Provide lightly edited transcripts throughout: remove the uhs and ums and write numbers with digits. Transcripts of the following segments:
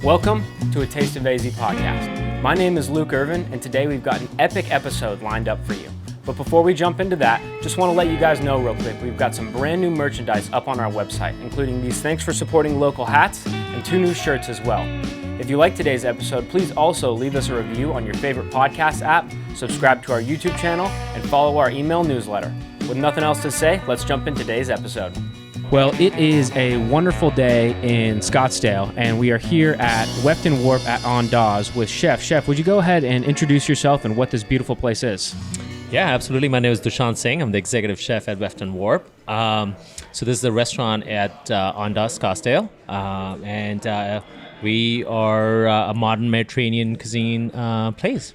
Welcome to A Taste of AZ podcast. My name is Luke Irvin, and today we've got an epic episode lined up for you. But before we jump into that, just want to let you guys know real quick, we've got some brand new merchandise up on our website, including these Thanks for Supporting Local hats and 2 new shirts as well. If you like today's episode, please also leave us a review on your favorite podcast app, subscribe to our YouTube channel, and follow our email newsletter. With nothing else to say, let's jump into today's episode. Well, it is a wonderful day in Scottsdale, and we are here at Weft Warp on Dawes with Chef. Chef, would you go ahead and introduce yourself and what this beautiful place is? Yeah, absolutely. My name is Dushyant Singh. I'm the executive chef at Weft Warp. So this is the restaurant at on Dawes, Scottsdale, and we are a modern Mediterranean cuisine place.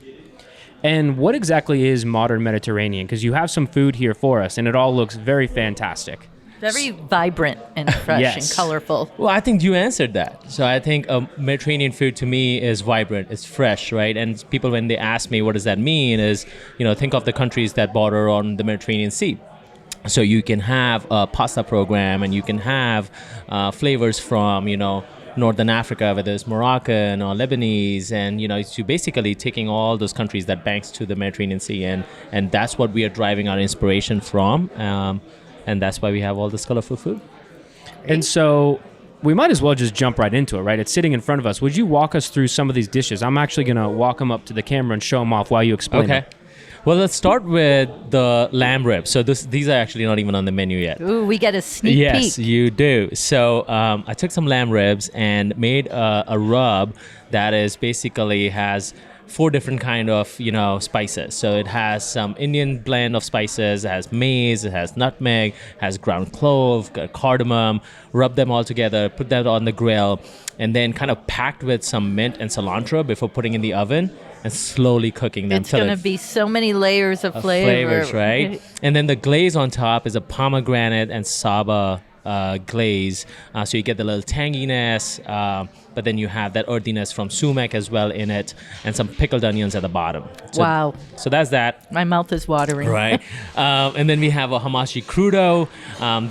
And what exactly is modern Mediterranean? Because you have some food here for us, and it all looks very fantastic. Very vibrant and fresh Yes. and colorful. Well, I think you answered that. So I think Mediterranean food to me is vibrant, it's fresh, right? And people, when they ask me what does that mean, is, think of the countries that border on the Mediterranean Sea. So you can have a pasta program, and you can have flavors from, Northern Africa, whether it's Moroccan or Lebanese, and it's basically taking all those countries that banks to the Mediterranean Sea, and that's what we are driving our inspiration from, and that's why we have all this colorful food. And so we might as well just jump right into it, right? It's sitting in front of us. Would you walk us through some of these dishes? I'm actually going to walk them up to the camera and show them off while you explain them. Well, let's start with the lamb ribs. So these are actually not even on the menu yet. Ooh, we get a sneak peek. Yes, you do. So I took some lamb ribs and made a rub that is basically has 4 different kind of, spices. So it has some Indian blend of spices, it has maize, it has nutmeg, has ground clove, cardamom, rub them all together, put that on the grill, and then kind of packed with some mint and cilantro before putting in the oven and slowly cooking them. It's going to be so many layers of flavors, right? And then the glaze on top is a pomegranate and saba glaze. So you get the little tanginess, but then you have that earthiness from sumac as well in it, and some pickled onions at the bottom. Wow. So that's that. My mouth is watering. Right. And then we have a hamachi crudo.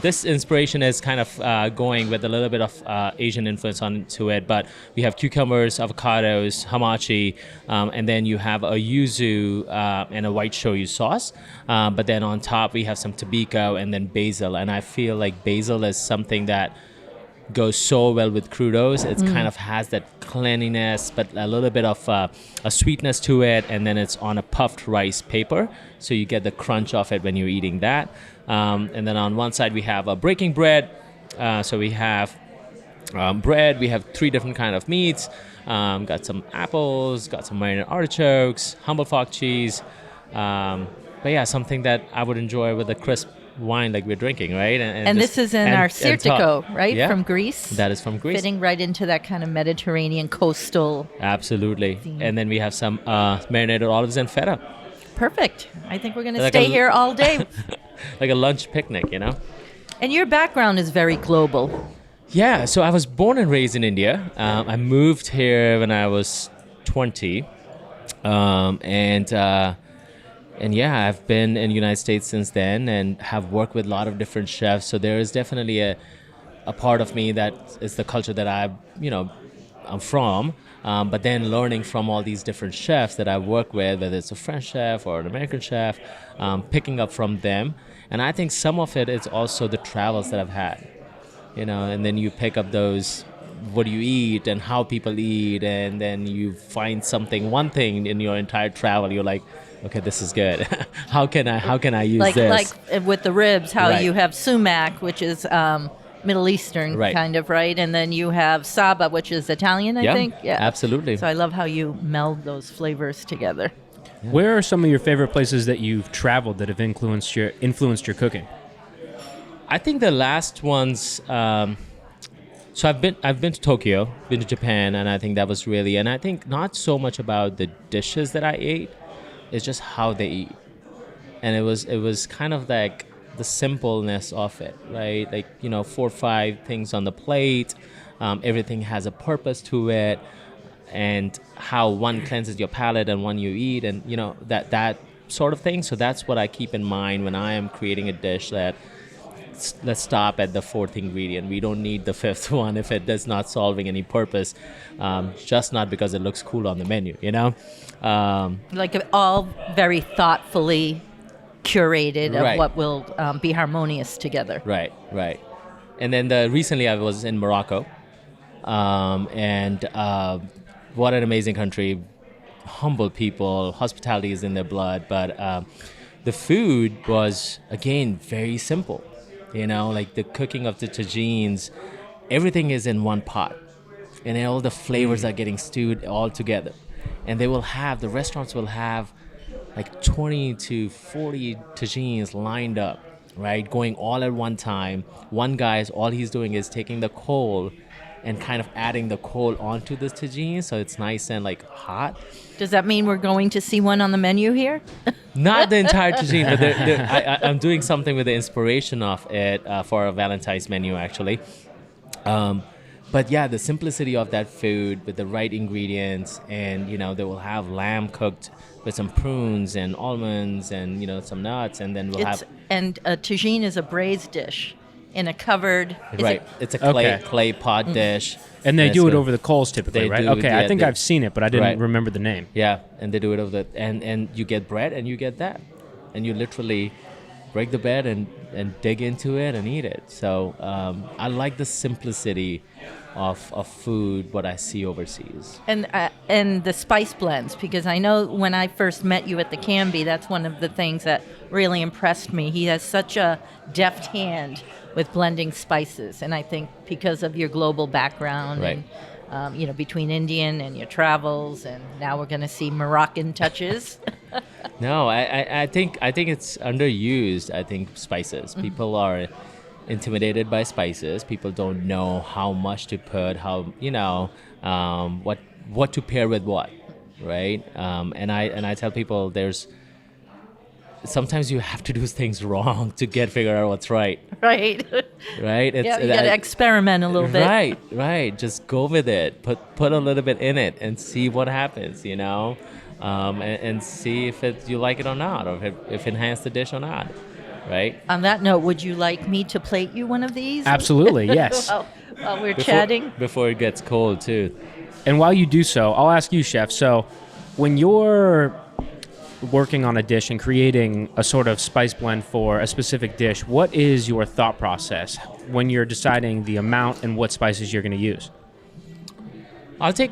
This inspiration is kind of going with a little bit of Asian influence onto it, but we have cucumbers, avocados, hamachi, and then you have a yuzu and a white shoyu sauce. But then on top we have some tobiko and then basil, and I feel like basil is something that goes so well with crudos. It kind of has that cleanliness, but a little bit of a sweetness to it, and then it's on a puffed rice paper, so you get the crunch of it when you're eating that. And then on one side we have a breaking bread. So we have bread, we have 3 different kind of meats, got some apples, got some marinated artichokes, humble fog cheese, but yeah, something that I would enjoy with a crisp wine like we're drinking, right? And this is in our Sirtiko, right? Yeah. From Greece. That is from Greece. Fitting right into that kind of Mediterranean coastal. Absolutely. theme. And then we have some marinated olives and feta. Perfect. I think we're going to Like stay a- here all day. Like a lunch picnic, And your background is very global. Yeah, so I was born and raised in India. I moved here when I was 20. And yeah, I've been in the United States since then and have worked with a lot of different chefs. So there is definitely a part of me that is the culture that I'm from. But then learning from all these different chefs that I work with, whether it's a French chef or an American chef, picking up from them. And I think some of it is also the travels that I've had, and then you pick up those, what do you eat and how people eat, and then you find one thing in your entire travel, you're like, okay, this is good. How can I use this? Like with the ribs, how Right. you have sumac, which is Middle Eastern Right. kind of, right? And then you have saba, which is Italian, I think. Yeah, absolutely. So I love how you meld those flavors together. Yeah. Where are some of your favorite places that you've traveled that have influenced your cooking? I think the last ones. So I've been to Tokyo, been to Japan, and I think that was really. And I think not so much about the dishes that I ate, it's just how they eat, and it was kind of like the simpleness of it, right? Like 4 or 5 things on the plate, everything has a purpose to it, and how one cleanses your palate and one you eat, and that sort of thing. So that's what I keep in mind when I am creating a dish, that let's stop at the fourth ingredient. We don't need the fifth one if it is not solving any purpose, just not because it looks cool on the menu, you know. Like all very thoughtfully curated of Right. what will be harmonious together. Right, right. And then recently I was in Morocco, and what an amazing country, humble people, hospitality is in their blood, but the food was, again, very simple. You know, like the cooking of the tagines, everything is in one pot, and then all the flavors are getting stewed all together. And the restaurants will have like 20 to 40 tagines lined up, right? Going all at one time. One guy's, all he's doing is taking the coal and kind of adding the coal onto the tagine, so it's nice and like hot. Does that mean we're going to see one on the menu here? Not the entire tagine, but I'm doing something with the inspiration of it for a Valentine's menu, actually. But yeah, the simplicity of that food with the right ingredients, and they will have lamb cooked with some prunes and almonds and some nuts, and then And a tagine is a braised dish in a covered. It's a Okay. clay pot dish. And they do it so- over the coals typically, They right? do, Okay, yeah, I think I've seen it, but I didn't Right. remember the name. Yeah, and they do it over and you get bread and you get that, and you literally break the bread and dig into it and eat it. So I like the simplicity of food, what I see overseas. And the spice blends, because I know when I first met you at the Canby, that's one of the things that really impressed me. He has such a deft hand with blending spices, and I think because of your global background, Right. and between Indian and your travels, and now we're going to see Moroccan touches. No, I think it's underused. I think spices. People are intimidated by spices. People don't know how much to put, what to pair with what, right? And I tell people sometimes you have to do things wrong to figure out what's right, Right? right? You got to experiment a little bit. Right. Just go with it. Put a little bit in it and see what happens, and see if you like it or not, or if it enhances the dish or not, right? On that note, would you like me to plate you one of these? Absolutely, yes. While we're chatting? Before it gets cold, too. And while you do so, I'll ask you, Chef. So, when you're working on a dish and creating a sort of spice blend for a specific dish, what is your thought process when you're deciding the amount and what spices you're going to use? I'll take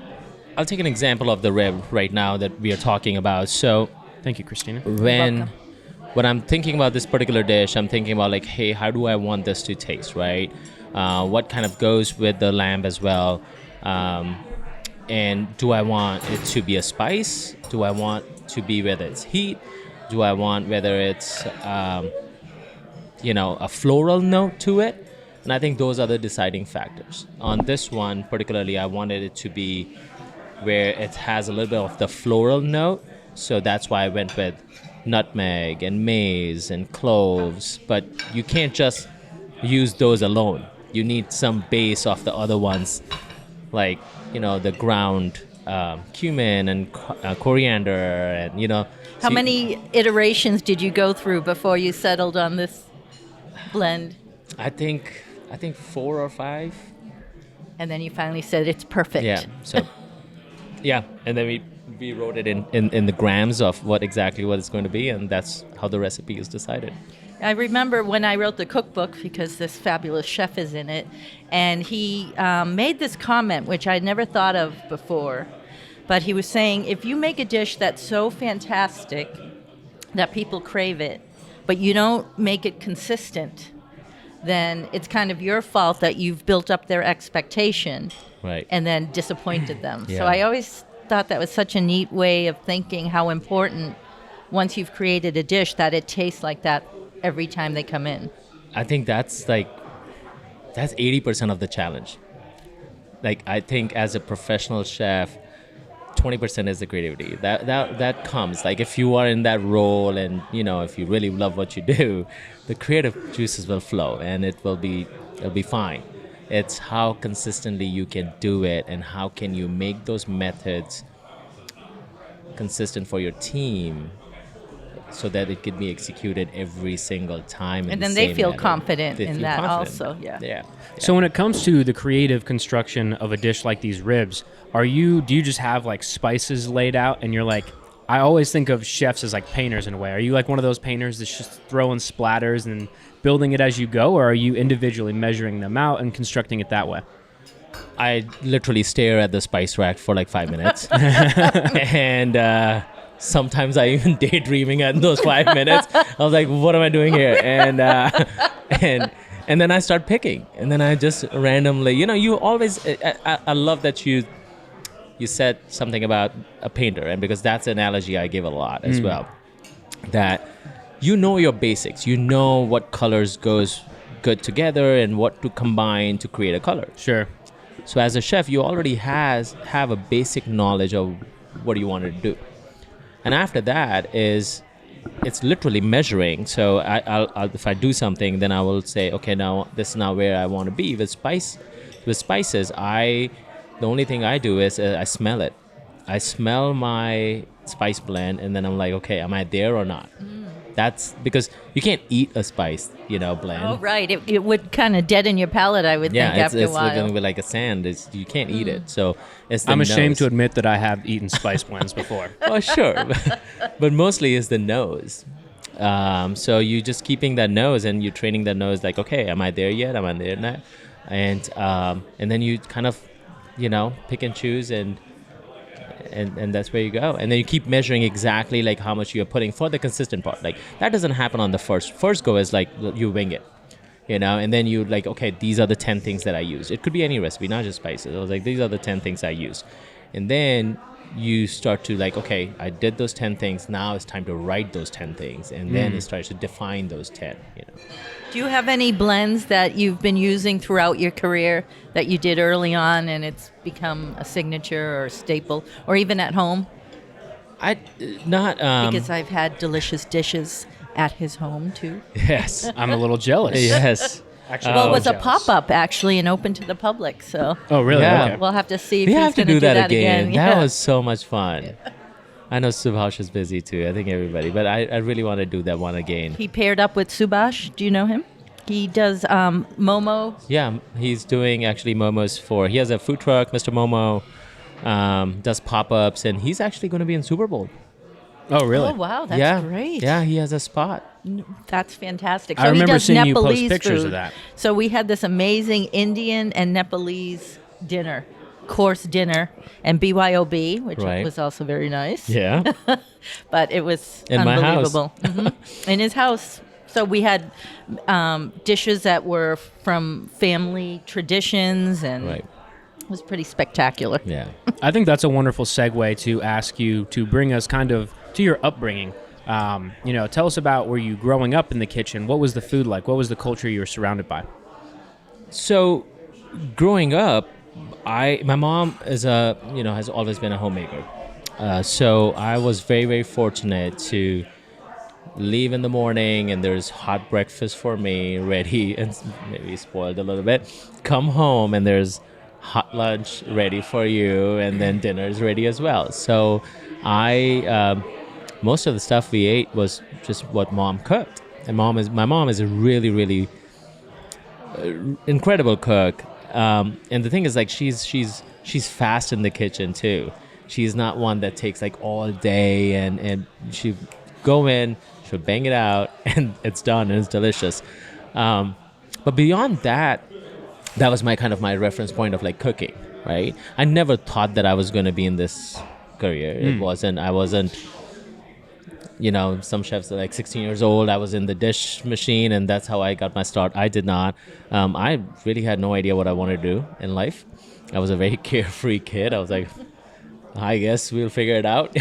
an example of the rib right now that we are talking about. So, Thank you, Christina. Welcome. when I'm thinking about this particular dish, I'm thinking about like, hey, how do I want this to taste, right? What kind of goes with the lamb as well? And do I want it to be a spice? Do I want to be whether it's heat? Do I want whether it's a floral note to it? And I think those are the deciding factors. On this one particularly, I wanted it to be where it has a little bit of the floral note. So that's why I went with nutmeg and mace and cloves. But you can't just use those alone. You need some base of the other ones, like, the ground cumin and coriander, and, How many iterations did you go through before you settled on this blend? I think 4 or 5. And then you finally said it's perfect. Yeah. So, yeah, and then we wrote it in the grams of what it's going to be, and that's how the recipe is decided. I remember when I wrote the cookbook, because this fabulous chef is in it, and he made this comment, which I'd never thought of before. But he was saying, if you make a dish that's so fantastic that people crave it, but you don't make it consistent, then it's kind of your fault that you've built up their expectation, Right. and then disappointed them. Yeah. So I always thought that was such a neat way of thinking, how important, once you've created a dish, that it tastes like that every time they come in. I think that's 80% of the challenge. Like, I think as a professional chef, 20% is the creativity. That comes. Like, if you are in that role and, if you really love what you do, the creative juices will flow and it'll be fine. It's how consistently you can do it, and how can you make those methods consistent for your team so that it could be executed every single time. In And the then they same feel manner. confident They in feel that confident. also. Yeah. Yeah. So when it comes to the creative construction of a dish like these ribs, do you just have like spices laid out and you're like, I always think of chefs as like painters in a way. Are you like one of those painters that's just throwing splatters and building it as you go, or are you individually measuring them out and constructing it that way? I literally stare at the spice rack for like 5 minutes. And sometimes I even daydreaming at those 5 minutes. I was like, what am I doing here? And then I start picking. And then I just randomly, you always, I love that you said something about a painter. And because that's an analogy I give a lot as well. That you know your basics. You know what colors goes good together and what to combine to create a color. Sure. So as a chef, you already have a basic knowledge of what you want to do. And after that it's literally measuring. So I'll if I do something, then I will say, okay, now this is now where I want to be. With spices, the only thing I do is I smell it. I smell my spice blend, and then I'm like, okay, am I there or not? That's because you can't eat a spice, blend. Oh, right. It would kind of deaden your palate, I would think, after a it's while. going to be like a sand. You can't eat it. So it's the I'm ashamed nose. to admit that I have eaten spice blends before. Oh, sure. But mostly it's the nose. So you just keeping that nose and you're training that nose like, okay, am I there yet? Am I there now? And then you kind of, pick and choose and that's where you go. And then you keep measuring exactly like how much you're putting for the consistent part. Like that doesn't happen on the first go is like you wing it. And then you like, okay, these are the 10 things that I use. It could be any recipe, not just spices. I was like, these are the 10 things I use. And then you start to like, okay, I did those 10 things. Now it's time to write those 10 things. And then it starts to define those 10, Do you have any blends that you've been using throughout your career that you did early on and it's become a signature or a staple, or even at home? Because I've had delicious dishes at his home too. Yes. I'm a little jealous. Yes. Actually, Well, it was a jealous. pop-up actually and open to the public, so Oh, really? Yeah. Okay. we'll have to see if We he's have to going do that again. Yeah. That was so much fun. I know Subhash is busy too. I think everybody, but I really want to do that one again. He paired up with Subhash. Do you know him? He does Momo. Yeah, he's doing actually momos he has a food truck, Mr. Momo, does pop-ups, and he's actually going to be in Super Bowl. Oh, really? Oh, wow, that's great. Yeah, he has a spot. That's fantastic. I So he remember does seeing you post Nepalese pictures food. of that. So we had this amazing Indian and Nepalese course dinner, and BYOB, which Right. was also very nice. Yeah. But it was In my house. unbelievable. In his house. So we had dishes that were from family traditions, and Right. it was pretty spectacular. Yeah. I think that's a wonderful segue to ask you to bring us kind of to your upbringing. Tell us about were you growing up in the kitchen? What was the food like? What was the culture you were surrounded by? So, growing up, my mom has always been a homemaker. So I was very, very fortunate to leave in the morning and there's hot breakfast for me ready, and maybe spoiled a little bit. Come home and there's hot lunch ready for you, and then dinner is ready as well. So most of the stuff we ate was just what mom cooked. And my mom is a really, really incredible cook. And the thing is, like, she's fast in the kitchen too. She's not one that takes like all day, and she go in, she'll bang it out, and it's done, and it's delicious. But beyond that, that was my reference point of like cooking, right? I never thought that I was going to be in this career. I wasn't, some chefs are like 16 years old. I was in the dish machine, and that's how I got my start. I did not. I really had no idea what I wanted to do in life. I was a very carefree kid. I was like, I guess we'll figure it out,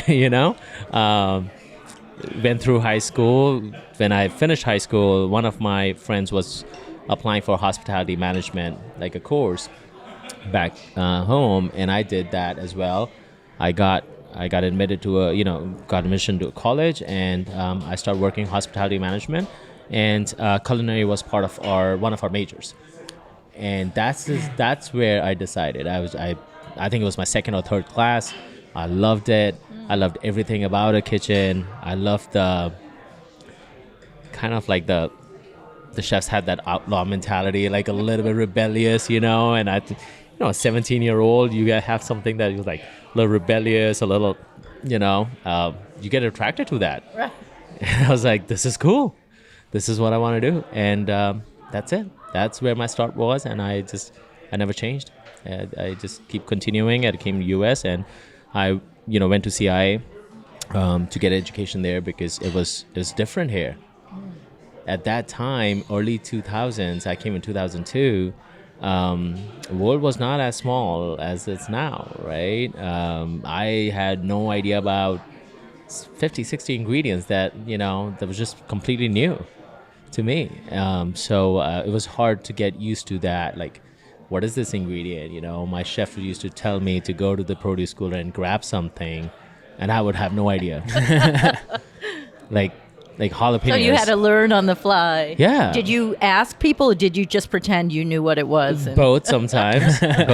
Went through high school. When I finished high school, one of my friends was applying for hospitality management, like a course back home, and I did that as well. I got admitted to got admission to a college, and I started working hospitality management, and culinary was part of one of our majors, and that's where I decided. I think it was my second or third class. I loved it. I loved everything about a kitchen. I loved the kind of like the chefs had that outlaw mentality, like a little bit rebellious, you know. And a 17-year-old, you have something that is like a little rebellious, a little, you know, you get attracted to that. Right. And I was like, this is cool. This is what I want to do. And that's it. That's where my start was. And I never changed. I just keep continuing. I came to US and I, went to CIA to get education there because it was different here. At that time, early 2000s, I came in 2002, the world was not as small as it's now, right? I had no idea about 50, 60 ingredients that was just completely new to me. So it was hard to get used to that. Like, what is this ingredient? My chef used to tell me to go to the produce cooler and grab something, and I would have no idea. like jalapenos. So you had to learn on the fly. Yeah. Did you ask people, or did you just pretend you knew what it was? Both sometimes. Like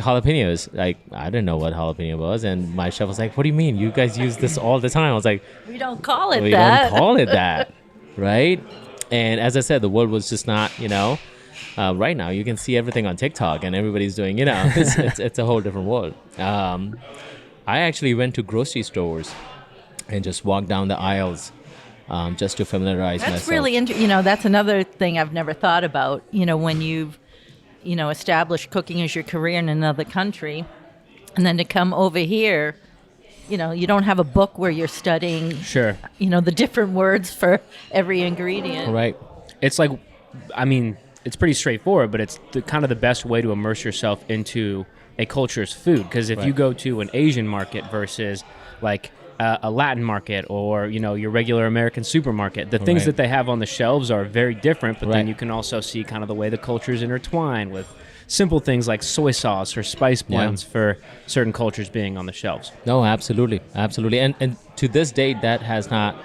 jalapenos. Like, I didn't know what jalapeno was, and my chef was like, "What do you mean? You guys use this all the time?" I was like, We don't call it "We that. don't call it that, right?" And as I said, the world was just not, right now you can see everything on TikTok, and everybody's doing, it's a whole different world. I actually went to grocery stores and just walked down the aisles just to familiarize myself. That's really interesting. That's another thing I've never thought about. When you've, established cooking as your career in another country, and then to come over here, you don't have a book where you're studying, Sure. The different words for every ingredient. Right. It's like, it's pretty straightforward, but it's kind of the best way to immerse yourself into a culture's food. Because if you go to an Asian market versus like a Latin market or, your regular American supermarket, the things that they have on the shelves are very different, but then you can also see kind of the way the cultures intertwine with simple things like soy sauce or spice blends for certain cultures being on the shelves. No, absolutely. Absolutely. And to this date, that has not,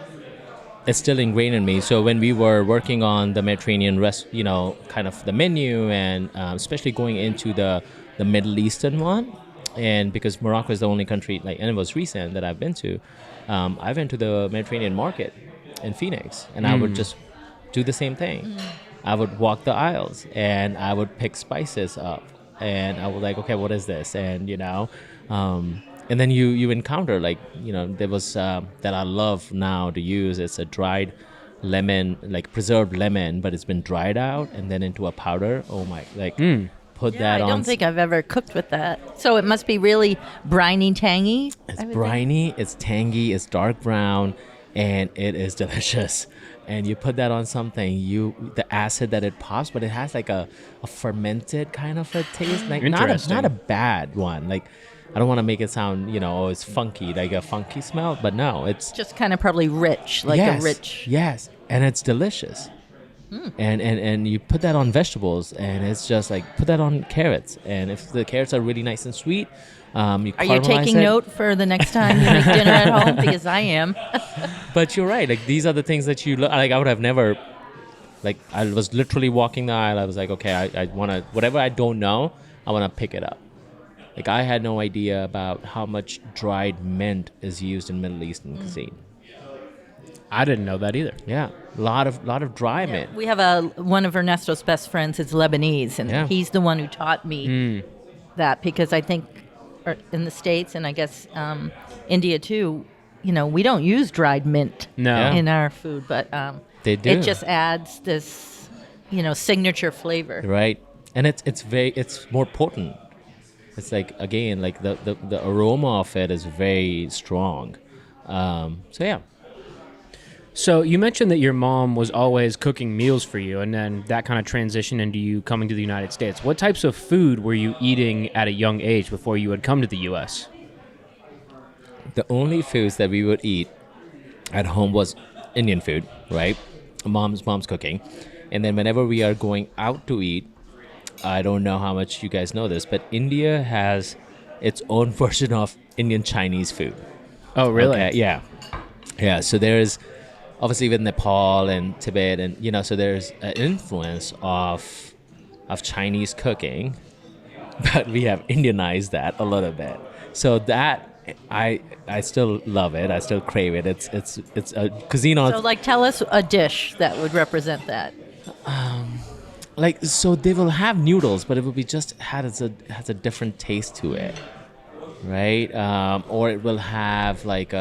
it's still ingrained in me. So when we were working on the Mediterranean kind of the menu, and especially going into the Middle Eastern one, and because Morocco is the only country, and it was recent that I've been to, I went to the Mediterranean market in Phoenix, and I would just do the same thing. I would walk the aisles, and I would pick spices up, and I was like, okay, what is this? And and then you encounter there was that I love now to use. It's a dried lemon, like preserved lemon, but it's been dried out and then into a powder. Oh my, put that on. I don't think I've ever cooked with that. So it must be really briny, tangy. It's briny, it's tangy, it's dark brown, and it is delicious. And you put that on something, the acid that it pops, but it has like a fermented kind of a taste, like not a bad one. Like, I don't want to make it sound, it's funky, like a funky smell, but no, it's just kind of probably rich, like a rich. Yes, and it's delicious. And you put that on vegetables, and it's just like, put that on carrots, and if the carrots are really nice and sweet, are you taking note for the next time you make dinner at home? Because I am. But you're right. Like, these are the things that I would have never. Like, I was literally walking the aisle. I was like, okay, I want to, whatever I don't know, I want to pick it up. Like, I had no idea about how much dried mint is used in Middle Eastern cuisine. I didn't know that either. Yeah, a lot of dry mint. We have one of Ernesto's best friends is Lebanese, and he's the one who taught me that, because I think in the States, and I guess India too, we don't use dried mint in our food, but they do. It just adds this, signature flavor. Right, and it's more potent. It's like, again, like the aroma of it is very strong. So yeah. So you mentioned that your mom was always cooking meals for you, and then that kind of transitioned into you coming to the United States. What types of food were you eating at a young age before you had come to the U.S.? The only foods that we would eat at home was Indian food, right? Mom's cooking. And then whenever we are going out to eat, I don't know how much you guys know this, but India has its own version of Indian Chinese food. Oh, really? Okay, yeah. Yeah, so there's obviously with Nepal and Tibet, and so there's an influence of Chinese cooking, but we have Indianized that a little bit. So that I still love it. I still crave it. It's a cuisine on So, like, tell us a dish that would represent that. like, so they will have noodles, but it will be just has a different taste to it, right? Or it will have like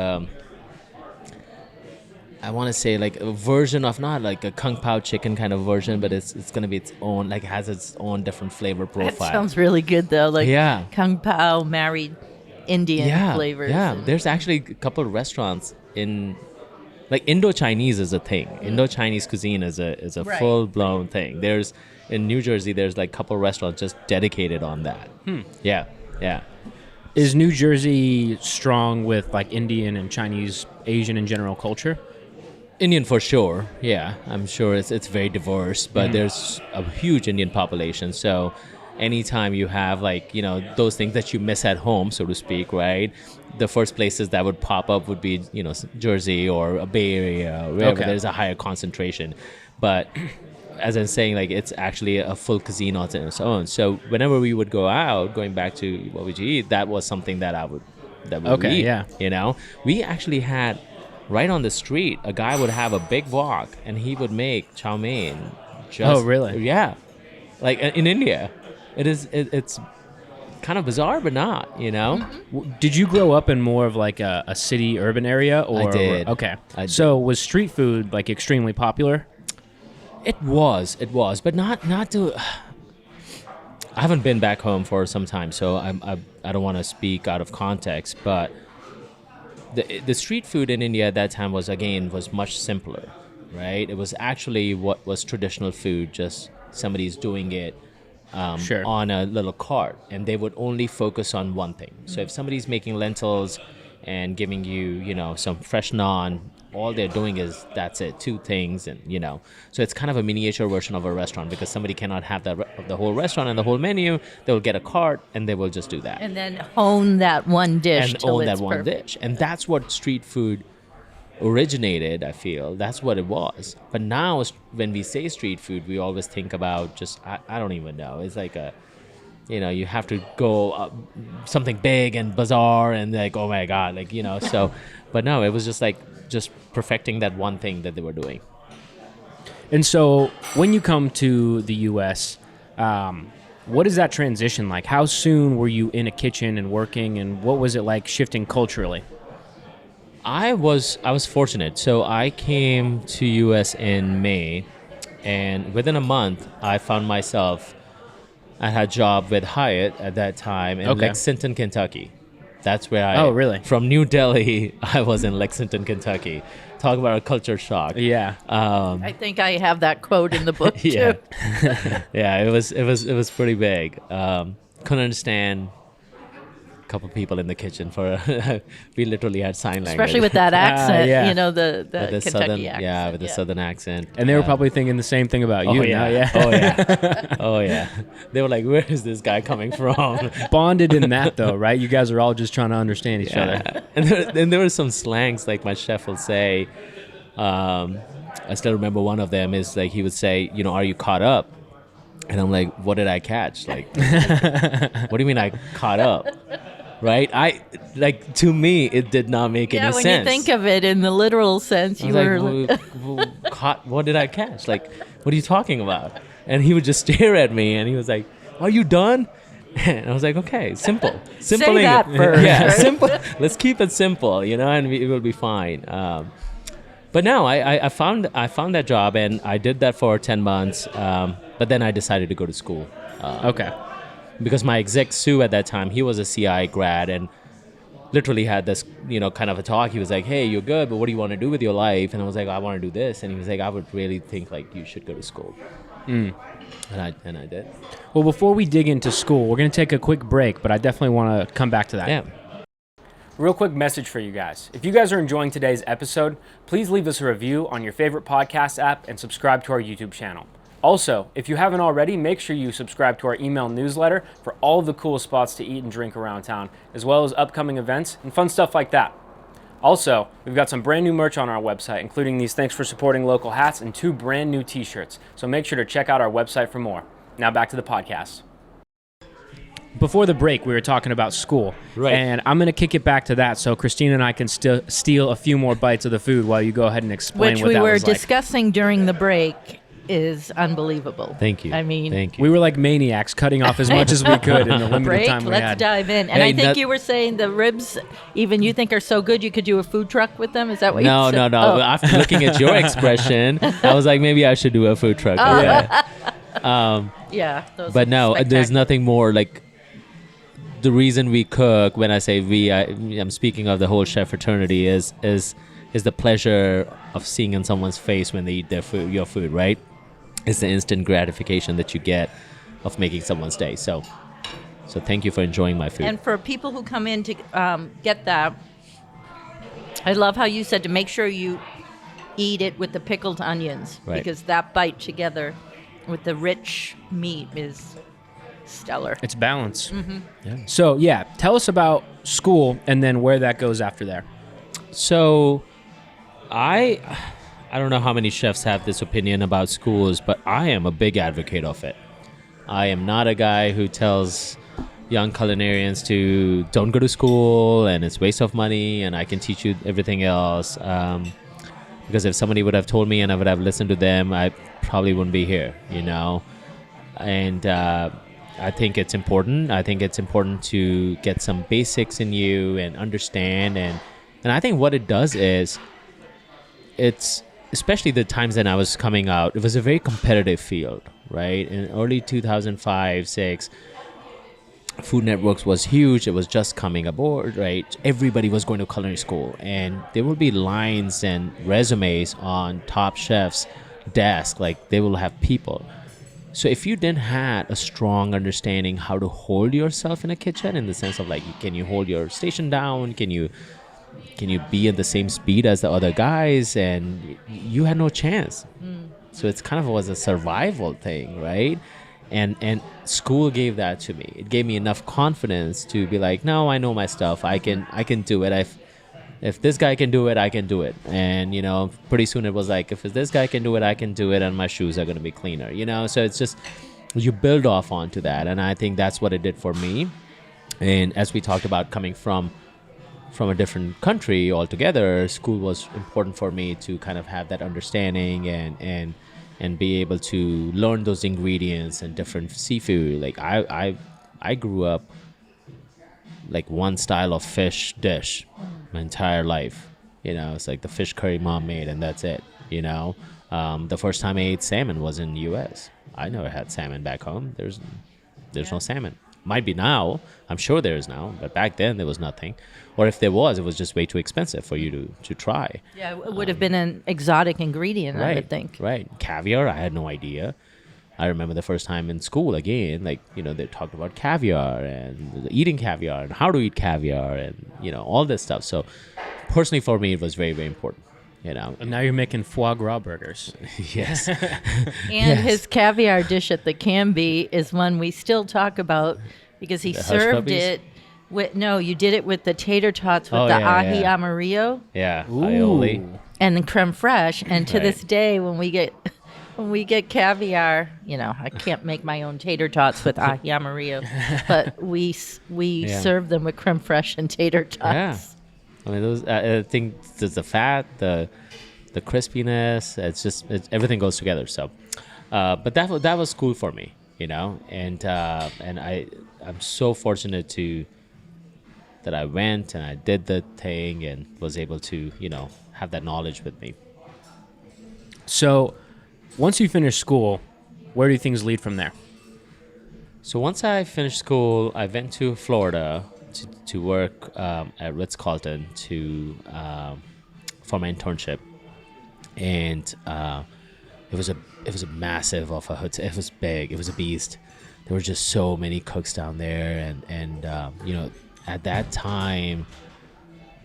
I want to say like a version of, not like a kung pao chicken kind of version, but it's gonna be its own, like has its own different flavor profile. That sounds really good, though. Like, Yeah. kung pao married Indian flavors. Yeah, and- there's actually a couple of restaurants in, like, Indo-Chinese is a thing. Indo-Chinese cuisine is a Right. full-blown thing. There's in New Jersey, there's like a couple of restaurants just dedicated on that. Yeah, yeah. Is New Jersey strong with like Indian and Chinese, Asian in general culture? Indian for sure. Yeah, I'm sure it's very diverse, but there's a huge Indian population. So anytime you have, like, you know, those things that you miss at home, so to speak, right? The first places that would pop up would be, you know, Jersey or a Bay Area, wherever there's a higher concentration. But as I'm saying, like, it's actually a full cuisine on its own. So whenever we would go out, going back to what would you eat, that was something that we eat. Yeah. You know, we actually had right on the street, a guy would have a big wok and he would make chow mein. Oh, really? Yeah, like in India, it's kind of bizarre, but not, you know. Did you grow up in more of like a city urban area, or I did. Okay. I did. So was street food like extremely popular? It was, but not to. I haven't been back home for some time, so I don't want to speak out of context, but the street food in India at that time was much simpler, right? It was actually what was traditional food, just somebody's doing it Sure. on a little cart, and they would only focus on one thing. So if somebody's making lentils and giving you, you know, some fresh naan, all they're doing is, that's it, two things, and, you know. So it's kind of a miniature version of a restaurant, because somebody cannot have the whole restaurant and the whole menu. They will get a cart and they will just do that. And then hone that one dish And till own that it's one perfect. dish. And that's what street food originated, I feel. That's what it was. But now when we say street food, we always think about just, I don't even know. It's like a, you know, you have to go something big and bizarre and like, oh my God, like, you know, so, but no, it was just perfecting that one thing that they were doing. And so when you come to the U.S., what is that transition like? How soon were you in a kitchen and working, and what was it like shifting culturally? I was fortunate. So I came to U.S. in May, and within a month, I found myself, I had a job with Hyatt at that time in Lexington, Kentucky. That's where Oh, really? From New Delhi, I was in Lexington, Kentucky. Talk about a culture shock. Yeah. I think I have that quote in the book too. Yeah. Yeah, it was pretty big. Couldn't understand a couple people in the kitchen we literally had sign language. Especially with that accent, yeah. you know, the with the Kentucky southern, accent. yeah, with the southern accent. And they were probably thinking the same thing about you. Oh yeah. now, yeah. Oh yeah. Oh yeah. They were like, "Where is this guy coming from?" Bonded in that though, right? You guys are all just trying to understand each other. And there were some slangs, like my chef will say. I still remember one of them is like, he would say, you know, "Are you caught up?" And I'm like, "What did I catch?" Like, what do you mean I caught up? Right? To me, it did not make any sense. Yeah, when you think of it in the literal sense, I you was were like, caught, what did I catch? Like, what are you talking about? And he would just stare at me, and he was like, "Are you done?" And I was like, "Okay, simple say English." that first. Yeah, right? simple. Let's keep it simple, you know, and it will be fine. But no, I found that job, and I did that for 10 months. But then I decided to go to school. Okay. Because my exec Sue at that time, he was a CI grad, and literally had this, you know, kind of a talk. He was like, "Hey, you're good, but what do you want to do with your life?" And I was like, "I want to do this." And he was like, "I would really think like you should go to school." And I did. Well, before we dig into school, we're going to take a quick break, but I definitely want to come back to that. Yeah. Real quick message for you guys. If you guys are enjoying today's episode, please leave us a review on your favorite podcast app and subscribe to our YouTube channel. Also, if you haven't already, make sure you subscribe to our email newsletter for all of the cool spots to eat and drink around town, as well as upcoming events and fun stuff like that. Also, we've got some brand new merch on our website, including these "Thanks for Supporting Local" hats and 2 brand new t-shirts. So make sure to check out our website for more. Now back to the podcast. before the break, we were talking about school. Right. And I'm going to kick it back to that so Christina and I can steal a few more bites of the food while you go ahead and explain Which what we that were was like. discussing during the break is unbelievable. Thank you. I mean, thank you. We were like maniacs, cutting off as much as we could in the limited break, time we let's had. dive in. And Hey, I think you were saying the ribs, even you think are so good, you could do a food truck with them? Is that what you No, said? no. Oh. After looking at your expression, I was like, maybe I should do a food truck. Oh. Yeah. Yeah. Those But are no, there's spectacular. nothing more like the reason we cook. When I say we, I'm speaking of the whole chef fraternity. Is the pleasure of seeing in someone's face when they eat their food, your food, right? It's the instant gratification that you get of making someone's day. So thank you for enjoying my food. And for people who come in to get that, I love how you said to make sure you eat it with the pickled onions, Right. because that bite together with the rich meat is stellar. It's balance. Yeah. So, yeah, tell us about school and then where that goes after there. So, I don't know how many chefs have this opinion about schools, but I am a big advocate of it. I am not a guy who tells young culinarians to don't go to school and it's waste of money and I can teach you everything else. Because if somebody would have told me and I would have listened to them, I probably wouldn't be here, you know. And I think it's important. I think it's important to get some basics in you and understand. And I think what it does is it's, especially the times that I was coming out, it was a very competitive field, right? In early 2005, 6, Food Networks was huge. It was just coming aboard, right? Everybody was going to culinary school, and there will be lines and resumes on top chefs' desk, like they will have people. So if you didn't have a strong understanding how to hold yourself in a kitchen, in the sense of like, can you hold your station down? Can you be at the same speed as the other guys? And you had no chance. So it's kind of was a survival thing, right? And school gave that to me. It gave me enough confidence to be like, no, I know my stuff. I can do it. If this guy can do it, I can do it. And, you know, pretty soon it was like, if this guy can do it, I can do it, and my shoes are going to be cleaner, you know? So it's just, you build off onto that. And I think that's what it did for me. And as we talked about coming from a different country altogether, school was important for me to kind of have that understanding and be able to learn those ingredients and different seafood. Like I grew up like one style of fish dish my entire life. You know, it's like the fish curry mom made, and that's it. You know, the first time I ate salmon was in U.S. I never had salmon back home. There's no salmon. Might be now. I'm sure there is now, but back then there was nothing. Or if there was, it was just way too expensive for you to try. Yeah, it would have been an exotic ingredient, I would think. Right. Caviar, I had no idea. I remember the first time in school, again, like, you know, they talked about caviar and eating caviar and how to eat caviar and, you know, all this stuff. So personally for me, it was very, very important, you know. And now you're making foie gras burgers. Yes. And his caviar dish at the Canby is one we still talk about because he The hush served puppies? it with, no, you did it with the tater tots with Oh, the yeah, ahi yeah. amarillo Yeah. Aioli. and the creme fraiche. And to Right. this day, when we get caviar, you know, I can't make my own tater tots with ahi amarillo, but we Yeah. serve them with creme fraiche and tater tots. Yeah. I mean, those. I think there's the fat, the crispiness. Everything goes together. So, but that was cool for me, you know. And I'm so fortunate that I went and I did the thing and was able to, you know, have that knowledge with me. So, once you finish school, where do things lead from there? So once I finished school, I went to Florida to work at Ritz-Carlton for my internship, and it was a massive of a hotel. It was big. It was a beast. There were just so many cooks down there, and you know, at that time,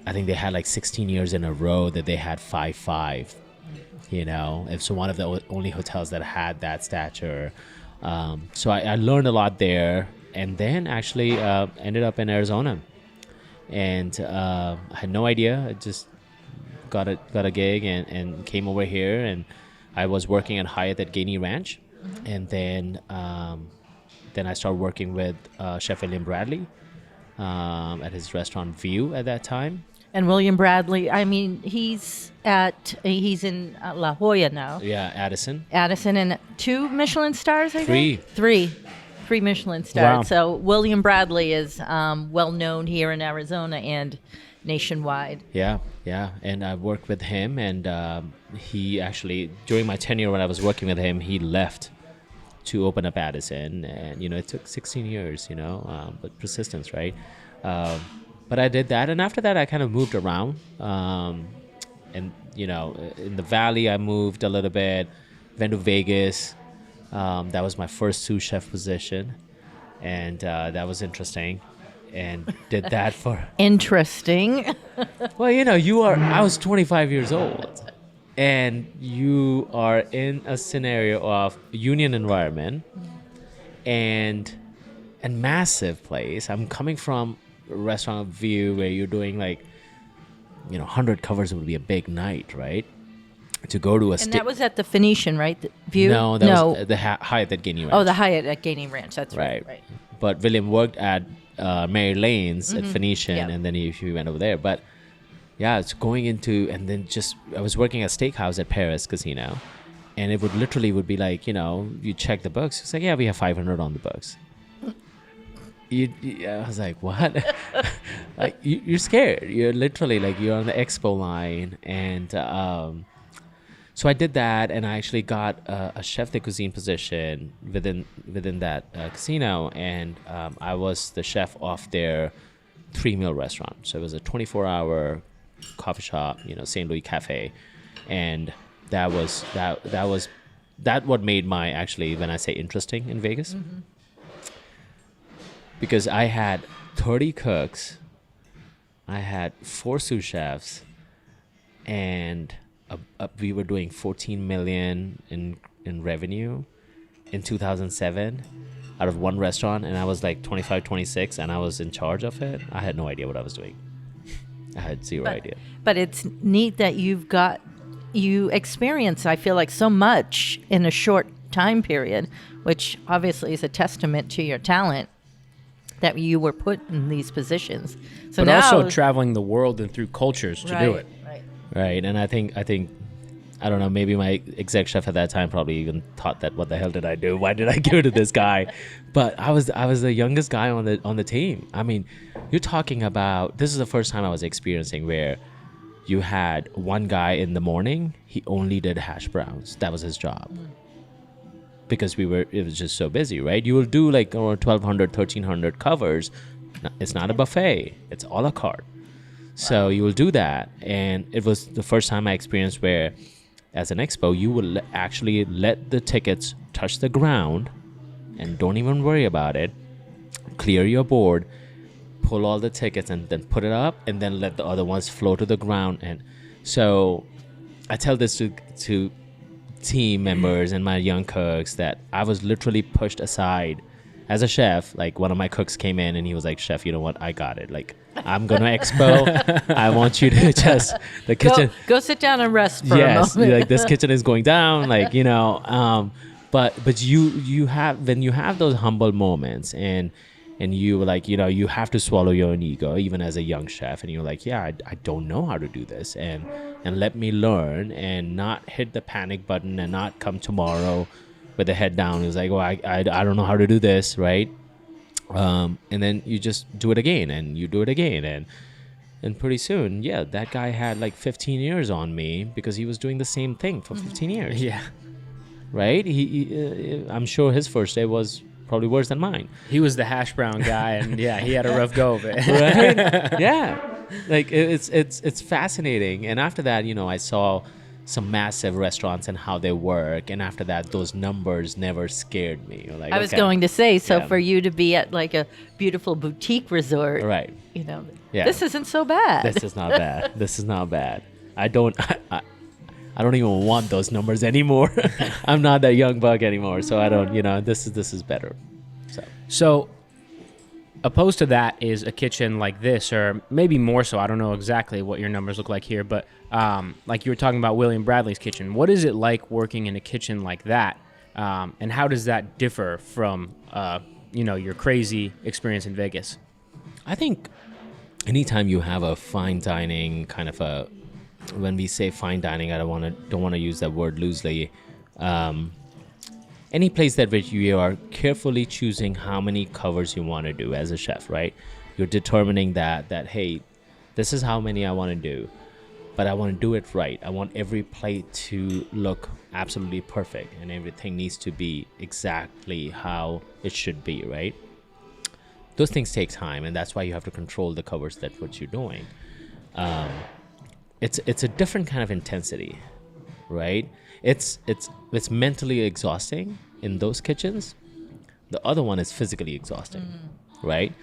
I think they had like 16 years in a row that they had 5-5. You know, it's one of the only hotels that had that stature. So I learned a lot there, and then actually ended up in Arizona, and I had no idea. I just got a gig and came over here, and I was working at Hyatt at Gainey Ranch, and then then I started working with Chef William Bradley at his restaurant View at that time. And William Bradley, I mean, he's in La Jolla now. Yeah, Addison. Addison, and 2 Michelin stars, I Three. think? Three Michelin stars. Wow. So William Bradley is well known here in Arizona and nationwide. Yeah, and I worked with him, and he actually, during my tenure when I was working with him, he left to open up Addison, and it took 16 years, but persistence, right? But I did that, and after that, I kind of moved around, and in the Valley, I moved a little bit, went to Vegas. That was my first sous chef position, and that was interesting. And did that for Interesting. well, I was 25 years old, and you are in a scenario of union environment and massive place. I'm coming from a restaurant View where you're doing 100 covers would be a big night, right? To go to a And that was at the Phoenician, right? The View? No, that was the Hyatt at Gainey Ranch. Oh, the Hyatt at Gainey Ranch. That's right. Right. But William worked at Mary Lane's at Phoenician, Yeah. and then he went over there. But yeah, it's going into, and then I was working at Steakhouse at Paris Casino, and it would be like, you check the books. It's like, yeah, we have 500 on the books. I was like, what? You're scared. You're literally you're on the expo line, and so I did that, and I actually got a chef de cuisine position within that casino, and I was the chef of their 3-meal restaurant. So it was a 24-hour coffee shop, St. Louis Cafe, and that what made my, actually, when I say interesting in Vegas, because I had 30 cooks, I had 4 sous chefs, and we were doing 14 million in revenue in 2007 out of one restaurant, and I was 25, 26, and I was in charge of it. I had no idea what I was doing. I had zero idea. But it's neat that you experience, I feel like, so much in a short time period, which obviously is a testament to your talent that you were put in these positions. So But now, also traveling the world and through cultures to do it. Right, and I think I don't know, maybe my exec chef at that time probably even thought that, what the hell did I do? Why did I go to this guy? But I was the youngest guy on the team. I mean, you're talking about, this is the first time I was experiencing where you had one guy in the morning, he only did hash browns. That was his job. Because it was just so busy, right? You will do around 1,200, 1,300 covers. It's not a buffet. It's a la carte. So you will do that, and it was the first time I experienced where, as an expo, you will actually let the tickets touch the ground, and don't even worry about it. Clear your board, pull all the tickets, and then put it up, and then let the other ones flow to the ground. And so, I tell this to team members and my young cooks that I was literally pushed aside as a chef. One of my cooks came in and he was like, "Chef, you know what? I got it. I'm gonna expo. I want you to just the kitchen. Go sit down and rest for a moment. This kitchen is going down. But you have, when you have those humble moments and you you have to swallow your own ego even as a young chef, and you're like, yeah, I don't know how to do this, and let me learn, and not hit the panic button and not come tomorrow with the head down. It was like, I don't know how to do this, right? And then you just do it again, and you do it again, and pretty soon, yeah, that guy had 15 years on me because he was doing the same thing for 15 years. Yeah. Right? I'm sure his first day was probably worse than mine. He was the hash brown guy, and yeah, he had a rough go of it. Right? Yeah. It's fascinating. And after that, I saw some massive restaurants and how they work, and after that, those numbers never scared me. I was going to say, so Yeah. for you to be at a beautiful boutique resort, Right. Yeah. this isn't so bad. This is not bad. This is not bad. I don't even want those numbers anymore. I'm not that young buck anymore, so I don't. This is better. So, opposed to that is a kitchen like this, or maybe more so. I don't know exactly what your numbers look like here, but like you were talking about William Bradley's kitchen. What is it like working in a kitchen like that And how does that differ from, your crazy experience in Vegas? I think anytime you have a fine dining kind of a, when we say fine dining, I don't want to use that word loosely. Any place that which you are carefully choosing how many covers you want to do as a chef, right? You're determining that hey, this is how many I want to do, but I want to do it right. I want every plate to look absolutely perfect, and everything needs to be exactly how it should be, right? Those things take time, and that's why you have to control the covers that what you're doing. It's a different kind of intensity, right? It's mentally exhausting in those kitchens. The other one is physically exhausting, right?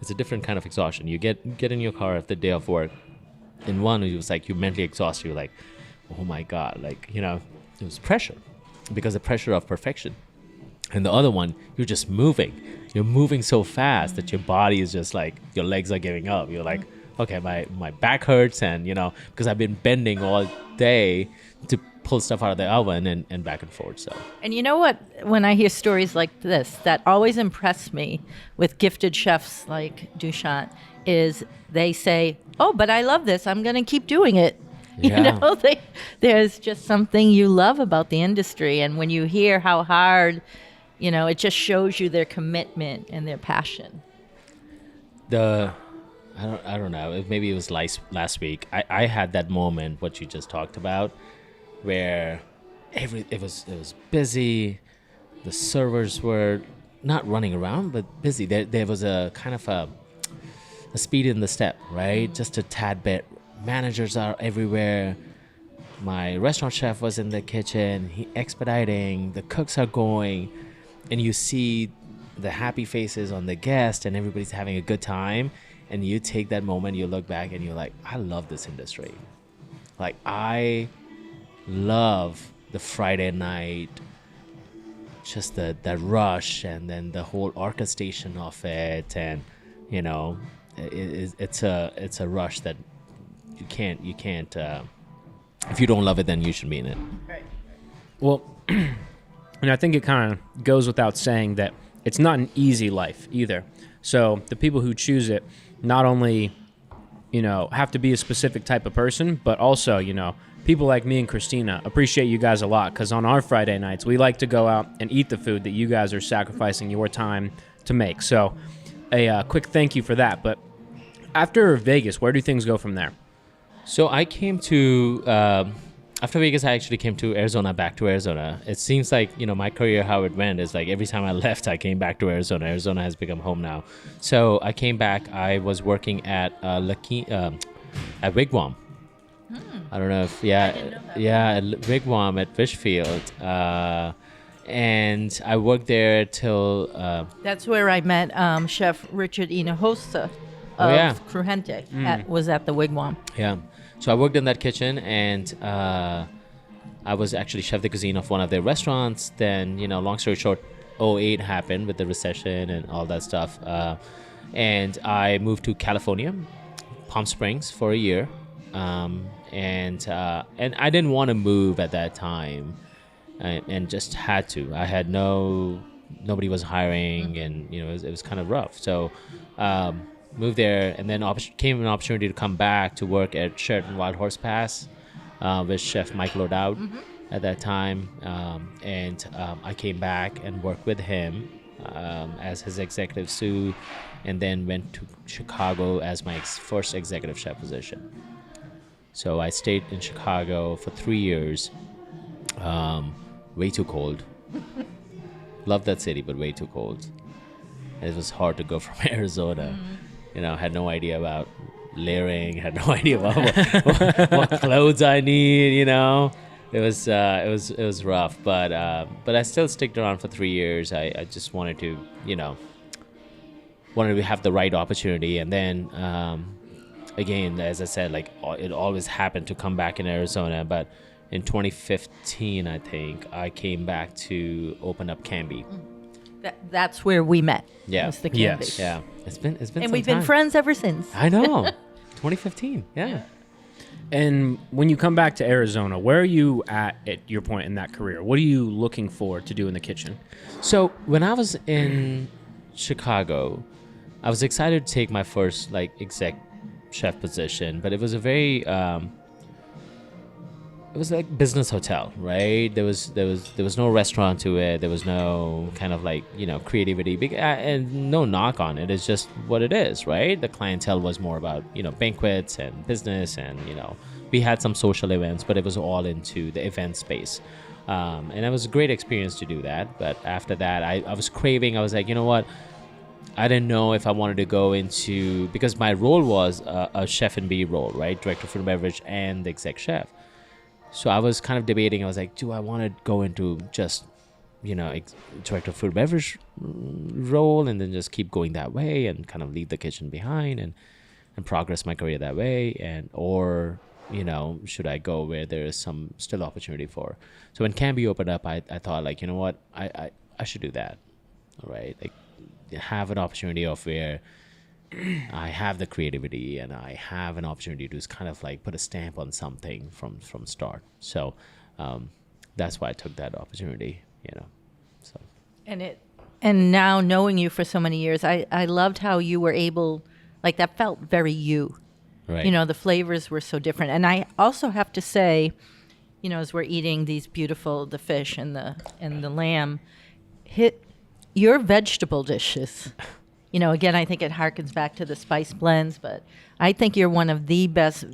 It's a different kind of exhaustion. You get in your car after the day of work. In one, it was like you're mentally exhausted. You're like, oh my God, it was pressure, because the pressure of perfection. And the other one, you're just moving. You're moving so fast that your body is just like, your legs are giving up. You're like, okay, my back hurts, and because I've been bending all day to pull stuff out of the oven and back and forth. So. And you know what? When I hear stories like this, that always impress me with gifted chefs like Dushyant is they say, "Oh, but I love this. I'm going to keep doing it." Yeah. There's just something you love about the industry, and when you hear how hard, it just shows you their commitment and their passion. I don't know. Maybe it was last week. I had that moment, what you just talked about, where it was busy. The servers were not running around, but busy. There was a kind of a speed in the step, right? Just a tad bit. Managers are everywhere. My restaurant chef was in the kitchen. He expediting. The cooks are going, and you see the happy faces on the guests, and everybody's having a good time. And you take that moment, you look back, and you're like, I love this industry. Like, I love the Friday night, just that rush, and then the whole orchestration of it, and it's a rush that you can't if you don't love it, then you should be in it. Right. Well, and I think it kind of goes without saying that it's not an easy life either. So the people who choose it not only, have to be a specific type of person, but also, people like me and Christina appreciate you guys a lot, because on our Friday nights, we like to go out and eat the food that you guys are sacrificing your time to make. So a quick thank you for that. But after Vegas, where do things go from there? So I came to, after Vegas, I actually came to back to Arizona. It seems like, my career, how it went is like every time I left, I came back to Arizona. Arizona has become home now. So I came back. I was working at at Wigwam. I don't know if, at Wigwam at Fishfield. And I worked there till... That's where I met Chef Richard Hinojosa of Crujiente. Was at the Wigwam. Yeah. So I worked in that kitchen, and I was actually chef de cuisine of one of their restaurants. Then, long story short, 2008 happened with the recession and all that stuff. And I moved to California, Palm Springs, for a year. And I didn't want to move at that time, and just had to. I had nobody was hiring, and it was kind of rough. So moved there, and then came an opportunity to come back to work at Sheraton Wild Horse Pass with Chef Michael O'Dowd at that time. And I came back and worked with him as his executive sous, and then went to Chicago as my first executive chef position. So I stayed in Chicago for 3 years. Way too cold. Loved that city, but way too cold. It was hard to go from Arizona. Had no idea about layering. Had no idea about what clothes I need. It was rough. But I still stuck around for 3 years. I just wanted to have the right opportunity, and then. Again, as I said, it always happened to come back in Arizona, but in 2015, I think, I came back to open up Canby. That's where we met. Yeah. Was the Canby. Yeah. It's been and some we've time. been friends ever since. I know. 2015. Yeah. And when you come back to Arizona, where are you at your point in that career? What are you looking for to do in the kitchen? So when I was in Chicago, I was excited to take my first like exec chef position, but it was a very it was like business hotel, right? There was no restaurant to it. There was no kind of like, creativity, and no knock on it. It's just what it is, right? The clientele was more about, banquets and business, and we had some social events, but it was all into the event space. And it was a great experience to do that. But after that, I was craving. I was like, you know what? I didn't know if I wanted to go into, because my role was a chef and B role, right? Director of food and beverage and the exec chef. So I was kind of debating. I was like, do I want to go into just, director of food and beverage role and then just keep going that way and kind of leave the kitchen behind and progress my career that way, or should I go where there is some still opportunity for? So when Canby opened up, I thought like, you know what, I should do that. All right, like have an opportunity of where I have the creativity and I have an opportunity to just kind of like put a stamp on something from start. So that's why I took that opportunity, So. And now knowing you for so many years, I loved how you were able, like that felt very you. Right. The flavors were so different. And I also have to say, as we're eating the fish and the lamb, your vegetable dishes. Again, I think it harkens back to the spice blends, but I think you're one of the best.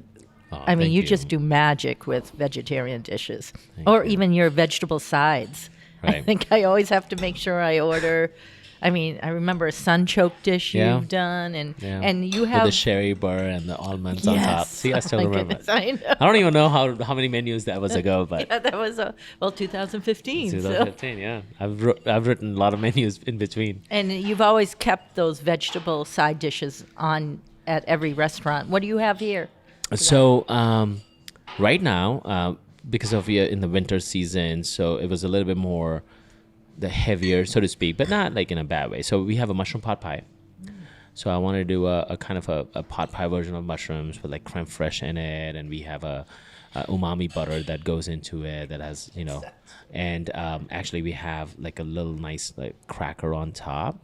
I mean, you just do magic with vegetarian dishes, even your vegetable sides. Right. I think I always have to make sure I order. I mean, I remember a sunchoke dish you've done, and you have with the sherry burr and the almonds on top. See, I still remember. Goodness, I know. I don't even know how many menus that was ago, but that was 2015. 2015, yeah. I've written a lot of menus in between. And you've always kept those vegetable side dishes on at every restaurant. What do you have here? So right now, because of in the winter season, so it was a little bit more the heavier, so to speak, but not like in a bad way. So we have a mushroom pot pie. So I want to do a kind of a pot pie version of mushrooms with like creme fraiche in it, and we have a umami butter that goes into it that has and actually we have like a little nice like cracker on top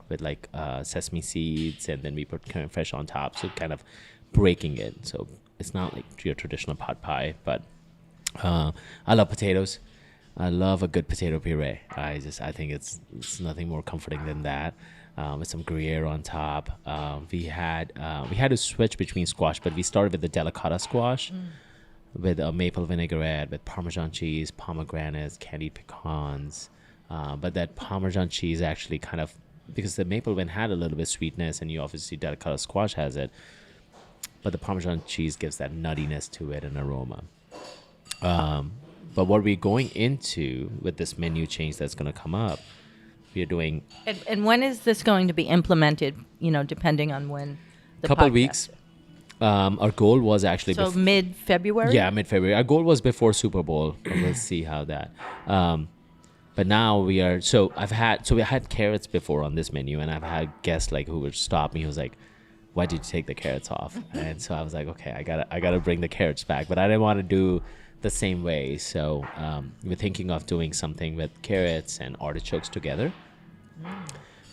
with like sesame seeds, and then we put creme fraiche on top, so kind of breaking it. So it's not like your traditional pot pie, but I love potatoes. I love a good potato puree. I think it's nothing more comforting than that. With some Gruyere on top. We had to switch between squash, but we started with the delicata squash with a maple vinaigrette, with Parmesan cheese, pomegranates, candied pecans. But that Parmesan cheese actually kind of, because the maple vin had a little bit of sweetness, and you obviously delicata squash has it, but the Parmesan cheese gives that nuttiness to it and aroma. But what we're going into with this menu change that's going to come up, we are doing. And when is this going to be implemented? Depending on when. The couple podcast weeks. Our goal was actually. So mid-February. Yeah, mid-February. Our goal was before Super Bowl. We'll see how that. But now we are. So we had carrots before on this menu, and I've had guests like who would stop me. Who was like, "Why did you take the carrots off?" And so I was like, "Okay, I gotta bring the carrots back," but I didn't want to do the same way. So we're thinking of doing something with carrots and artichokes together.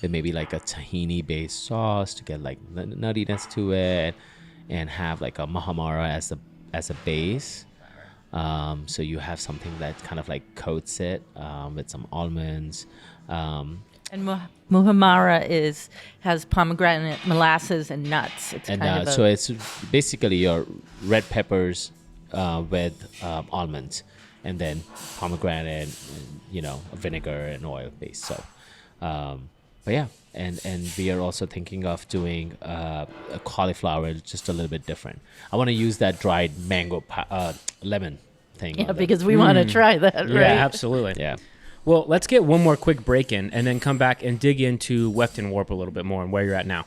With maybe like a tahini based sauce to get like nuttiness to it, and have like a mahamara as a base. So you have something that kind of like coats it with some almonds. And muhamara has pomegranate, molasses, and nuts. It's so it's basically your red peppers with almonds, and then pomegranate, vinegar and oil base. So, but yeah, and we are also thinking of doing a cauliflower just a little bit different. I want to use that dried mango lemon thing. Yeah, because we want to try that, right? Yeah, absolutely. Yeah. Well, let's get one more quick break in and then come back and dig into Weft Warp a little bit more and where you're at now.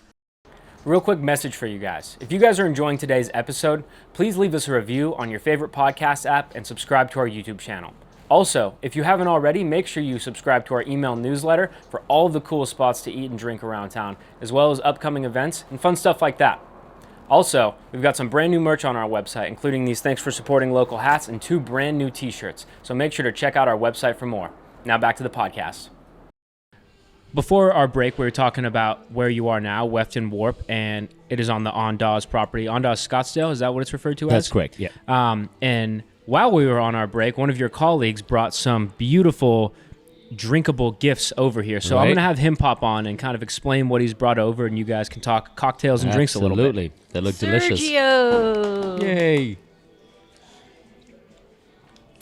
Real quick message for you guys. If you guys are enjoying today's episode, please leave us a review on your favorite podcast app and subscribe to our YouTube channel. Also, if you haven't already, make sure you subscribe to our email newsletter for all of the cool spots to eat and drink around town, as well as upcoming events and fun stuff like that. Also, we've got some brand new merch on our website, including these thanks for supporting local hats and 2 brand new t-shirts. So make sure to check out our website for more. Now back to the podcast. Before our break, we were talking about where you are now, Weft Warp, and it is on the Ondas property. Ondas Scottsdale, is that what it's referred to as? That's correct, yeah. And while we were on our break, one of your colleagues brought some beautiful drinkable gifts over here. So I'm going to have him pop on and kind of explain what he's brought over, and you guys can talk cocktails and drinks a little bit. Absolutely. They look delicious. Sergio! Yay.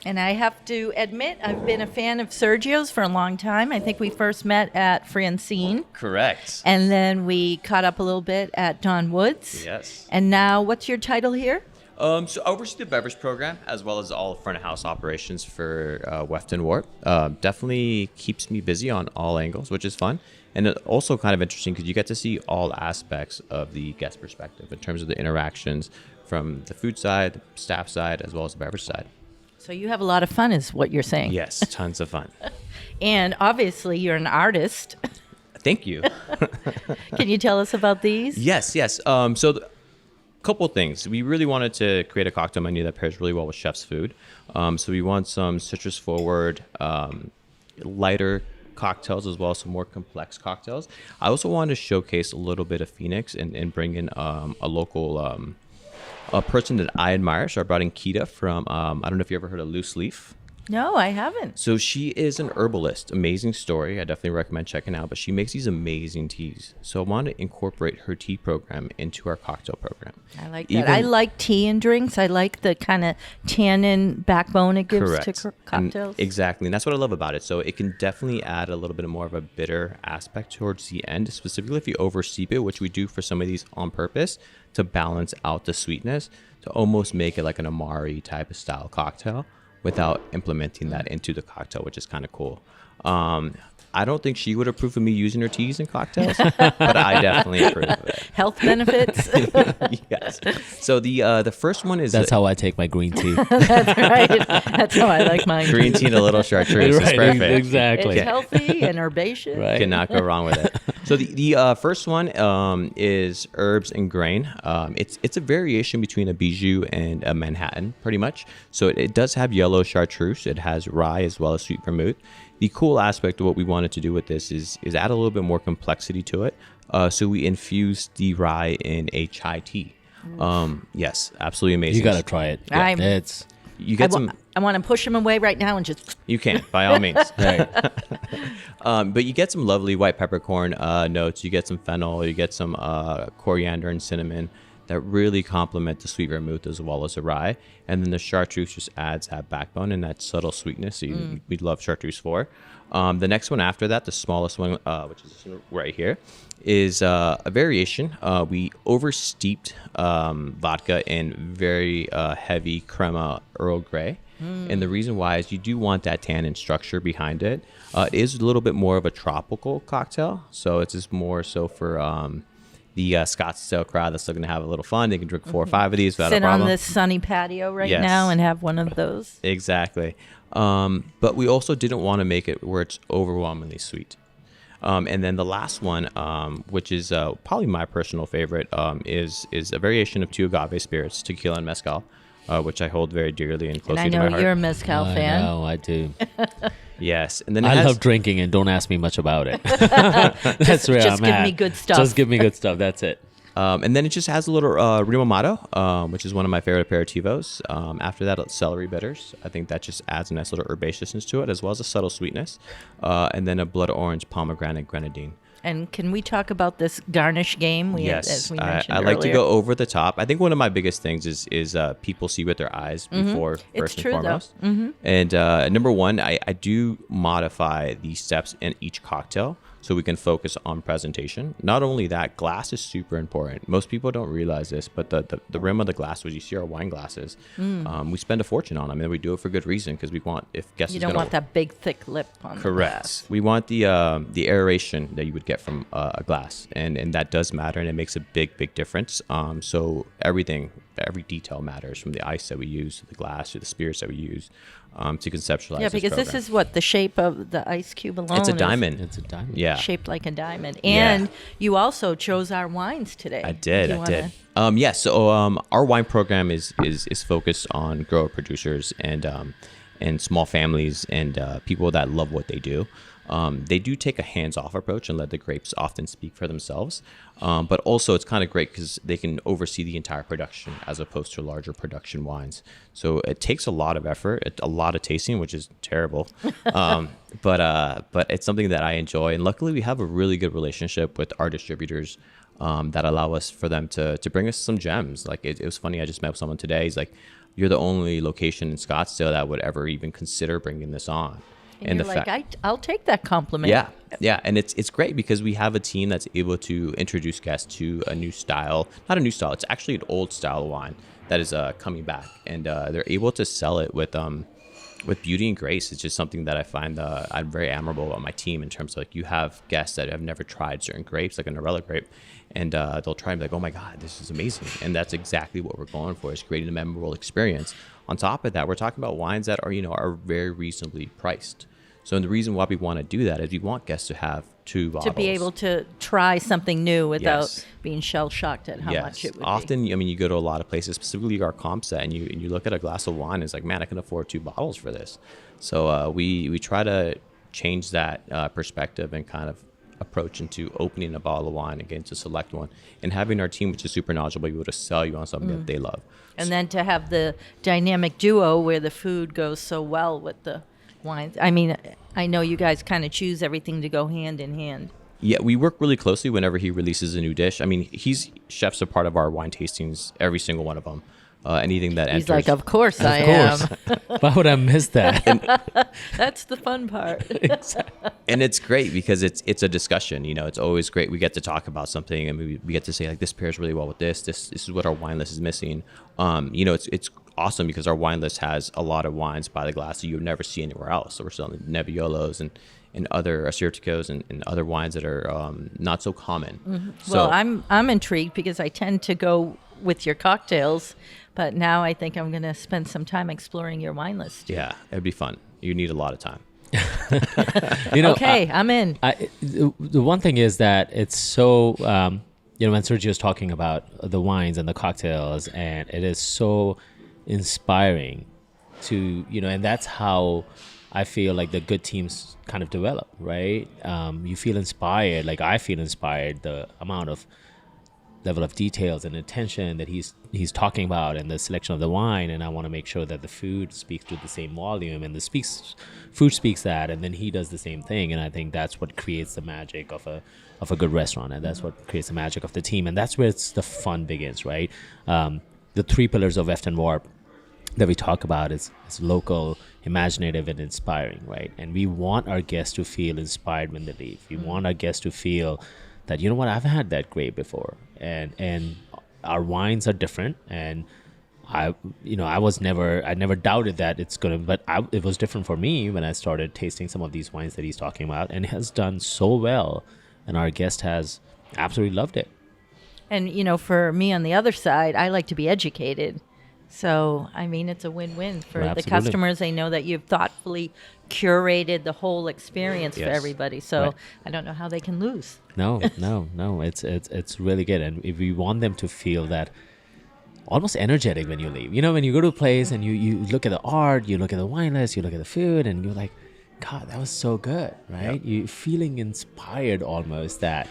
And I have to admit, I've been a fan of Sergio's for a long time. I think we first met at Francine. Correct. And then we caught up a little bit at Don Woods. Yes. And now, what's your title here? So I oversee the beverage program as well as all front of house operations for Weft Warp. Definitely keeps me busy on all angles, which is fun. And it also kind of interesting because you get to see all aspects of the guest perspective in terms of the interactions from the food side, the staff side, as well as the beverage side. So you have a lot of fun is what you're saying. Yes, tons of fun. And obviously you're an artist. Thank you. Can you tell us about these? Yes. So couple of things. We really wanted to create a cocktail menu that pairs really well with chef's food. So we want some citrus forward, lighter cocktails as well as some more complex cocktails. I also wanted to showcase a little bit of Phoenix and bring in a local a person that I admire. So I brought in Kita from, I don't know if you ever heard of Loose Leaf. No, I haven't. So she is an herbalist. Amazing story. I definitely recommend checking out. But she makes these amazing teas. So I want to incorporate her tea program into our cocktail program. I like that. I like tea and drinks. I like the kind of tannin backbone it gives to cocktails. Exactly. And that's what I love about it. So it can definitely add a little bit more of a bitter aspect towards the end, specifically if you oversteep it, which we do for some of these on purpose to balance out the sweetness, to almost make it like an Amari type of style cocktail, without implementing that into the cocktail, which is kind of cool. I don't think she would approve of me using her teas in cocktails, but I definitely approve of it. Health benefits. Yes. So the first one is... That's how I take my green tea. That's right. That's how I like mine. Green tea and a little chartreuse. It's perfect. Exactly. It's healthy and herbaceous. Right. Cannot go wrong with it. So the first one is herbs and grain. It's a variation between a bijou and a Manhattan, pretty much. So it does have yellow chartreuse. It has rye as well as sweet vermouth. The cool aspect of what we wanted to do with this is add a little bit more complexity to it. So we infused the rye in a chai tea. Yes, absolutely amazing. You got to try it. Yeah. You get some... I want to push him away right now and just... You can, by all means. Right. But you get some lovely white peppercorn notes. You get some fennel. You get some coriander and cinnamon that really complement the sweet vermouth as well as the rye. And then the chartreuse just adds that backbone and that subtle sweetness. So we'd love chartreuse for. The next one after that, the smallest one, which is right here, is a variation. We oversteeped vodka in very heavy crema Earl Grey. And the reason why is you do want that tannin structure behind it. It is a little bit more of a tropical cocktail. So it's just more so for the Scottsdale crowd that's still going to have a little fun. They can drink 4 or 5 of these without a problem. Sit on this sunny patio right Yes. now and have one of those. Exactly. But we also didn't want to make it where it's overwhelmingly sweet. And then the last one, which is probably my personal favorite, is a variation of 2 agave spirits, tequila and mezcal, which I hold very dearly and closely And to my I know heart. you're a mezcal fan. No, I do. Yes, and then I love drinking, and don't ask me much about it. That's where just I'm at. give me good stuff. Just give me good stuff. That's it. and then it just has a little Rimamato, which is one of my favorite aperitivos. After that, celery bitters. I think that just adds a nice little herbaceousness to it, as well as a subtle sweetness. And then a blood orange pomegranate grenadine. And can we talk about this garnish game? As we mentioned I like to earlier? go over the top. I think one of my biggest things is people see with their eyes before It's first true, and though. foremost. And number one, I do modify the steps in each cocktail so we can focus on presentation. Not only that, glass is super important. Most people don't realize this, but the rim of the glass, which you see our wine glasses, we spend a fortune on them, and we do it for good reason because we want, if guests You is don't gonna want that big, thick lip on the Correct. glass. We want the aeration that you would get from a glass, and that does matter, and it makes a big difference. So everything every detail matters, from the ice that we use to the glass to the spirits that we use to conceptualize. Yeah, because this is what the shape of the ice cube alone. It's a is diamond. It's a diamond. Yeah. shaped like a diamond. And you also chose our wines today. I did. So our wine program is focused on grower producers and small families and people that love what they do. They do take a hands-off approach and let the grapes often speak for themselves. But also it's kind of great because they can oversee the entire production as opposed to larger production wines. So it takes a lot of effort, a lot of tasting, which is terrible. But it's something that I enjoy. And luckily we have a really good relationship with our distributors that allow us for them to bring us some gems. Like it was funny. I just met with someone today. He's like, you're the only location in Scottsdale that would ever even consider bringing this on. And you're like, I'll take that compliment. Yeah, and it's great because we have a team that's able to introduce guests to a new style. Not a new style, it's actually an old style of wine that is coming back, and they're able to sell it with beauty and grace. It's just something that I find I'm very admirable about my team in terms of, like, you have guests that have never tried certain grapes, like a Norella grape, and they'll try and be like, oh my God, this is amazing. And that's exactly what we're going for, is creating a memorable experience. On top of that, we're talking about wines that are very reasonably priced. So the reason why we want to do that is we want guests to have 2 bottles. To be able to try something new without being shell-shocked at how much it would Often, be. I mean, you go to a lot of places, specifically our comp set, and you look at a glass of wine, it's like, man, I can afford 2 bottles for this. So we try to change that perspective and kind of approach into opening a bottle of wine again to select one, and having our team, which is super knowledgeable, be able to sell you on something that they love. And then to have the dynamic duo where the food goes so well with the wines. I mean, I know you guys kind of choose everything to go hand in hand. Yeah, we work really closely whenever he releases a new dish. I mean, chef's a part of our wine tastings, every single one of them. Anything that He's enters. like, of course I Of am. course. Why would I miss that? That's the fun part. And it's great because it's a discussion. It's always great. We get to talk about something, and we get to say, like, this pairs really well with this. This is what our wine list is missing. It's awesome because our wine list has a lot of wines by the glass that you would never see anywhere else. So we're selling Nebbiolos and other Assyrticos and other wines that are not so common. Mm-hmm. So, Well, I'm intrigued because I tend to go with your cocktails, but now I think I'm going to spend some time exploring your wine list. yeah, it'd be fun. You need a lot of time. Okay, I'm in. The one thing is that it's so, when Sergio's talking about the wines and the cocktails, and it is so inspiring to, and that's how I feel like the good teams kind of develop, right? You feel inspired, like I feel inspired, the amount of level of details and attention that he's talking about, and the selection of the wine, and I want to make sure that the food speaks to the same volume, and food speaks that, and then he does the same thing. And I think that's what creates the magic of a good restaurant, and that's what creates the magic of the team, and that's where the fun begins, right? The 3 pillars of Weft Warp that we talk about is local, imaginative, and inspiring, right? And we want our guests to feel inspired when they leave. We want our guests to feel that, I've had that grape before, and our wines are different, and I never doubted that it's gonna, but it was different for me when I started tasting some of these wines that he's talking about, and it has done so well, and our guest has absolutely loved it. And, for me on the other side, I like to be educated. So, I mean, it's a win-win for the Absolutely. customers. They know that you've thoughtfully curated the whole experience for Yes. everybody. So Right. I don't know how they can lose. No, it's really good, and if we want them to feel that almost energetic when you leave. When you go to a place and you look at the art, you look at the wine list, you look at the food, and you're like, God, that was so good, right? Yep. You feeling inspired almost that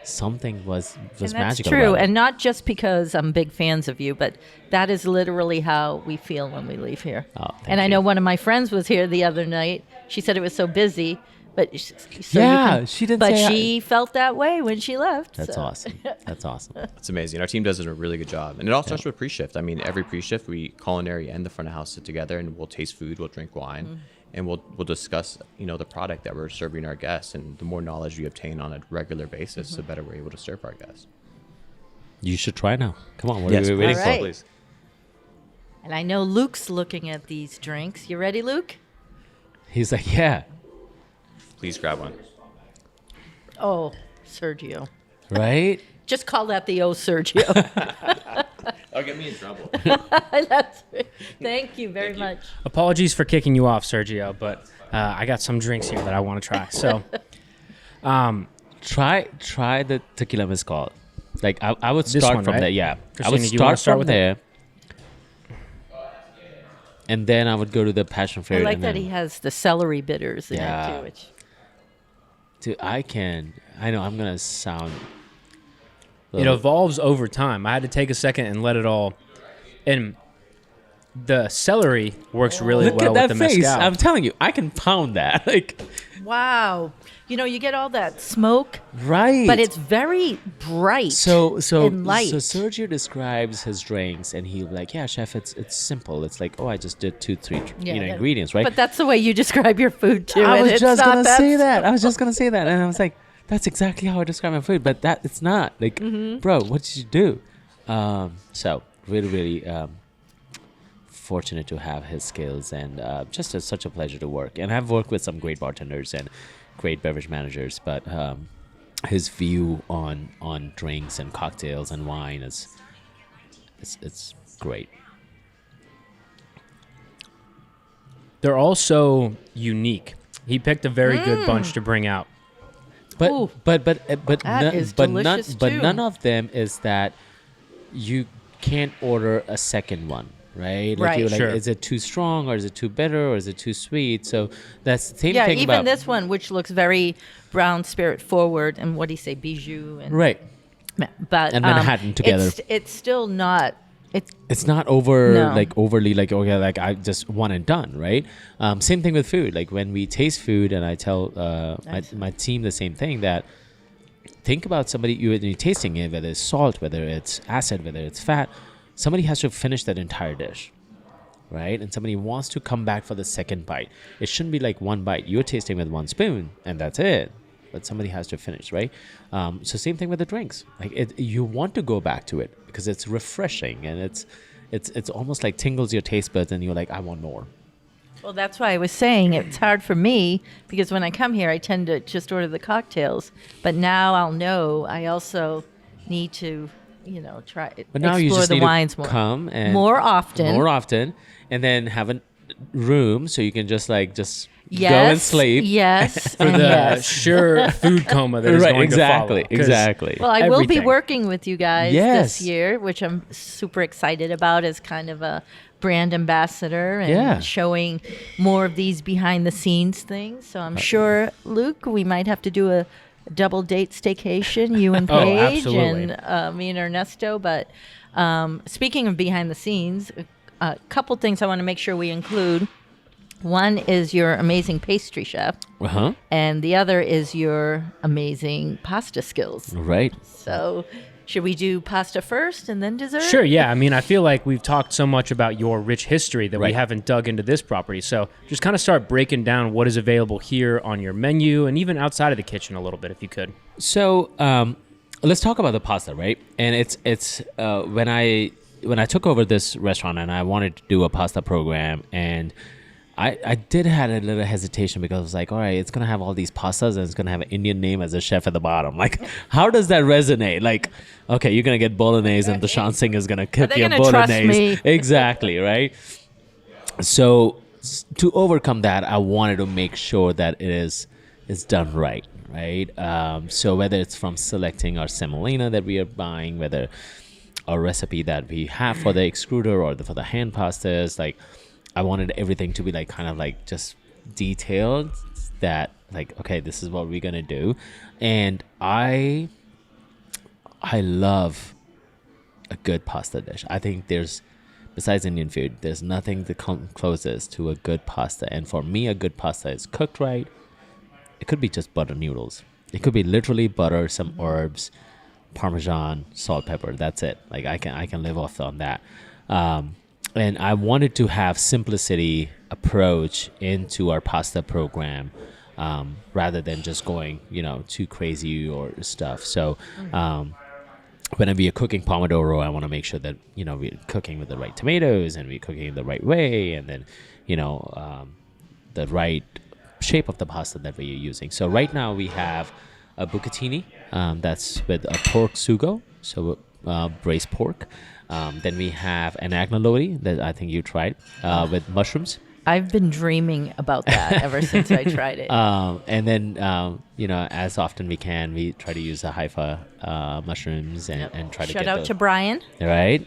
something was And that's magical true. about it. And not just because I'm big fans of you, but that is literally how we feel when we leave here. Oh, thank and I you. know one of my friends was here the other night. She said it was so busy, but She didn't. But say she felt that way when she left. That's so. awesome. That's awesome. It's amazing. Our team does a really good job. And it all starts with pre-shift. I mean, every pre-shift, we culinary and the front of house sit together, and we'll taste food, we'll drink wine, and we'll discuss, the product that we're serving our guests. And the more knowledge we obtain on a regular basis, the better we're able to serve our guests. You should try now. Come on, what Yes, are we waiting All for? right. please. And I know Luke's looking at these drinks. You ready, Luke? He's like, yeah, Please grab one. Oh, Sergio. right? Just call that the O Sergio. Or get me in trouble. Thank you very much. Apologies for kicking you off, Sergio, but I got some drinks here that I want to try. So, Try the tequila mezcal. Like I would This start one, from right? there. Yeah, I Christina, would do you wanna start start from with it? there, and then I would go to the passion I fruit. like and that then, he has the celery bitters in Yeah. it too. Which, Dude, I know I'm gonna sound. it evolves over time. I had to take a second and let it all. And the celery works really Look well at with that the face! mezcal. I'm telling you, I can pound that. Like, wow, you get all that smoke, right? but it's very bright. So and light. So Sergio describes his drinks, and he's like, "Yeah, chef, it's simple. It's like, oh, I just did 2-3 that- ingredients, right?" But that's the way you describe your food too. I and was it's just not gonna that say that. I was just gonna say that, and I was like, "That's exactly how I describe my food." But that it's not. Like, bro, what did you do? So really, fortunate to have his skills, and just such a pleasure to work. And I've worked with some great bartenders and great beverage managers, but his view on drinks and cocktails and wine is it's great. They're all so unique. He picked a very good bunch to bring out. But Ooh. but That is delicious, too. none of them is that you can't order a second one, right? Like Right. you're like, Sure. is it too strong, or is it too bitter, or is it too sweet? So that's the same Yeah, thing even about this one, which looks very brown spirit forward, and what do you say, bijou, and right. but And Manhattan together. It's still not. It's not No. overly like, okay, like I just one and done, right? Same thing with food. Like when we taste food, and I tell my team the same thing, that think about somebody you're tasting it, whether it's salt, whether it's acid, whether it's fat. Somebody has to finish that entire dish, right? And somebody wants to come back for the second bite. It shouldn't be like one bite. You're tasting with one spoon, and that's it. But somebody has to finish, right? So same thing with the drinks. Like you want to go back to it because it's refreshing, and it's almost like tingles your taste buds, and you're like, I want more. Well, that's why I was saying it's hard for me because when I come here, I tend to just order the cocktails. But now I'll know I also need to, try But now explore you just the need wines to more. come and More often. and then have a room so you can just go Yes, and sleep. Yes, For and the yes. sure food coma that is Right, going to follow. 'Cause exactly. Well, I will be everything. working with you guys Yes. this year, which I'm super excited about as kind of a brand ambassador and Yeah. showing more of these behind the scenes things. So I'm sure, Luke, we might have to do a double date staycation, you and Oh, Paige absolutely. and me and Ernesto. But speaking of behind the scenes, a couple things I want to make sure we include. One is your amazing pastry chef, Uh-huh. and the other is your amazing pasta skills. Right. So, should we do pasta first and then dessert? Sure, yeah. I mean, I feel like we've talked so much about your rich history that we Right. haven't dug into this property. So just kind of start breaking down what is available here on your menu and even outside of the kitchen a little bit, if you could. So let's talk about the pasta, right? And it's when I took over this restaurant and I wanted to do a pasta program, and I did had a little hesitation because I was like, all right, it's gonna have all these pastas and it's gonna have an Indian name as a chef at the bottom. Like, how does that resonate? Like, okay, you're gonna get bolognese and Dushyant Singh is gonna cook they your gonna trust bolognese. me? Exactly, right? So to overcome that, I wanted to make sure that it's done right, right? So whether it's from selecting our semolina that we are buying, whether our recipe that we have for the extruder or for the hand pastas, like I wanted everything to be like kind of like just detailed, that like, okay, this is what we're gonna do. And I love a good pasta dish. I think besides Indian food, there's nothing that comes closest to a good pasta. And for me, a good pasta is cooked right. It could be just butter noodles. It could be literally butter, some herbs, Parmesan, salt, pepper. That's it. Like I can live off on that. And I wanted to have simplicity approach into our pasta program, rather than just going, too crazy or stuff. So, whenever you're cooking pomodoro, I want to make sure that, we're cooking with the right tomatoes and we're cooking it the right way. And then, the right shape of the pasta that we're using. So right now we have a bucatini, that's with a pork sugo. So braised pork. Then we have an agnolotti that I think you tried with mushrooms. I've been dreaming about that ever since I tried it. And then, as often we can, we try to use the Haifa mushrooms and try to Shout get out those, to Brian, right?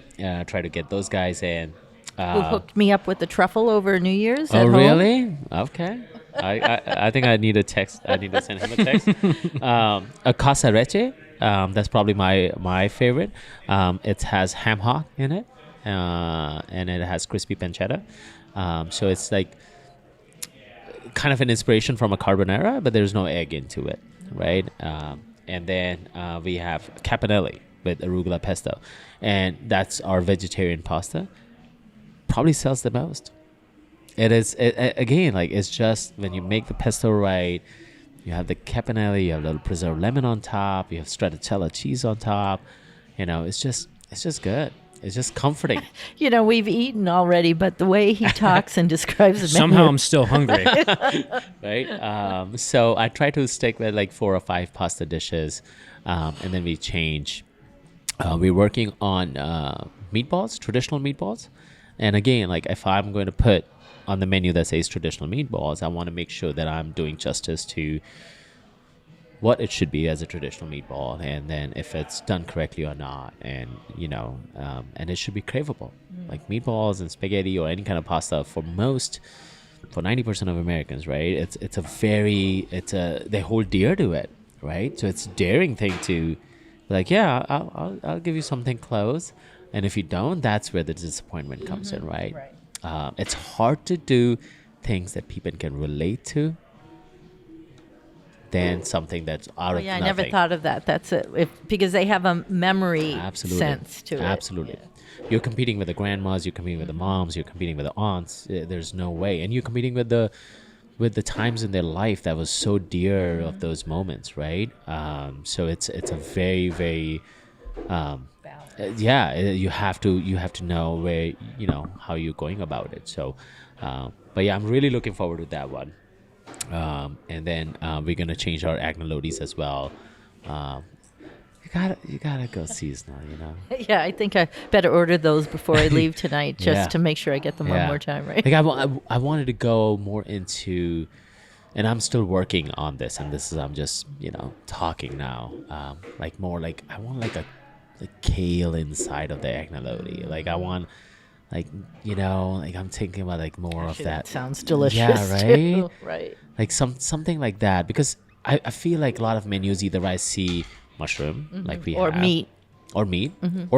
Try to get those guys in. who hooked me up with the truffle over New Year's. Oh, at home. really? Okay. I think I need a text. I need to send him a text. A casareche. That's probably my favorite. It has ham hock in it, and it has crispy pancetta. So it's like kind of an inspiration from a carbonara, but there's no egg into it, right? And then we have caponelli with arugula pesto, and that's our vegetarian pasta. Probably sells the most. It is again, like, it's just when you make the pesto right. You have the caponelli, you have a little preserved lemon on top, you have stracciatella cheese on top. It's just good. It's just comforting. We've eaten already, but the way he talks and describes the menu. Somehow I'm still hungry. Right? So I try to stick with like 4 or 5 pasta dishes, and then we change. We're working on meatballs, traditional meatballs. And again, like, if I'm going to put on the menu that says traditional meatballs, I want to make sure that I'm doing justice to what it should be as a traditional meatball, and then if it's done correctly or not, and and it should be craveable. Like meatballs and spaghetti or any kind of pasta, for 90% of Americans, right? They hold dear to it, right? So it's a daring thing to, like, yeah, I'll give you something close, and if you don't, that's where the disappointment comes in, right? It's hard to do things that people can relate to than something that's out of Yeah, I nothing. never thought of that. That's it. Because they have a memory sense to it. Absolutely. You're competing with the grandmas, you're competing with the moms, you're competing with the aunts. There's no way. And you're competing with the times in their life that was so dear of those moments, right? So it's a very, very you have to know where, how you're going about it. So but yeah, I'm really looking forward to that one. And then we're gonna change our agnolottis as well. You gotta go seasonal, Yeah, I think I better order those before I leave tonight, just Yeah. to make sure I get them one more time, right? Like I wanted to go more into, and I'm still working on this, and I'm just talking now. Like more like I want like a kale inside of the agnolotti. Like I want. Like I'm thinking about like more Actually, of that. Sounds delicious. Yeah, right. Too. Right. Like something like that, because I feel like a lot of menus either I see mushroom, like we Or have, meat. or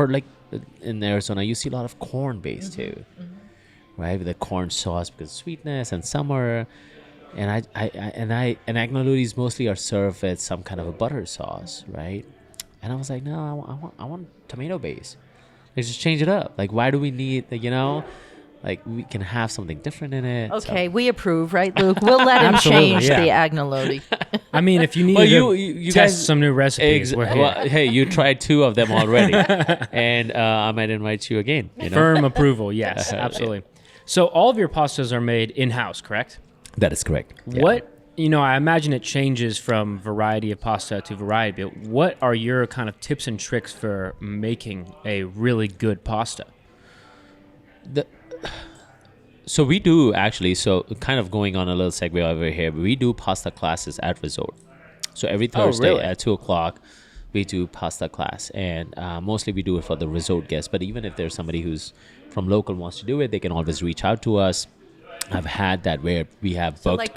like in Arizona you see a lot of corn based too, right? With the corn sauce because sweetness and summer, and agnolottis mostly are served with some kind of a butter sauce, right? And I was like, no, I want tomato base. Let's just change it up. Like, why do we need like we can have something different in it. Okay, we approve, right, Luke? We'll let him change the agnolotti. I mean, if you need to test some new recipes, we're here. Well, hey, you tried 2 of them already, and I might invite you again. Firm approval, yes, absolutely. So all of your pastas are made in-house, correct? That is correct. Yeah. What, I imagine it changes from variety of pasta to variety, but what are your kind of tips and tricks for making a really good pasta? So we do actually, kind of going on a little segue over here, we do pasta classes at Resort. So every Thursday at 2:00, we do pasta class, and mostly we do it for the Resort guests. But even if there's somebody who's from local wants to do it, they can always reach out to us. I've had that where we have booked. So like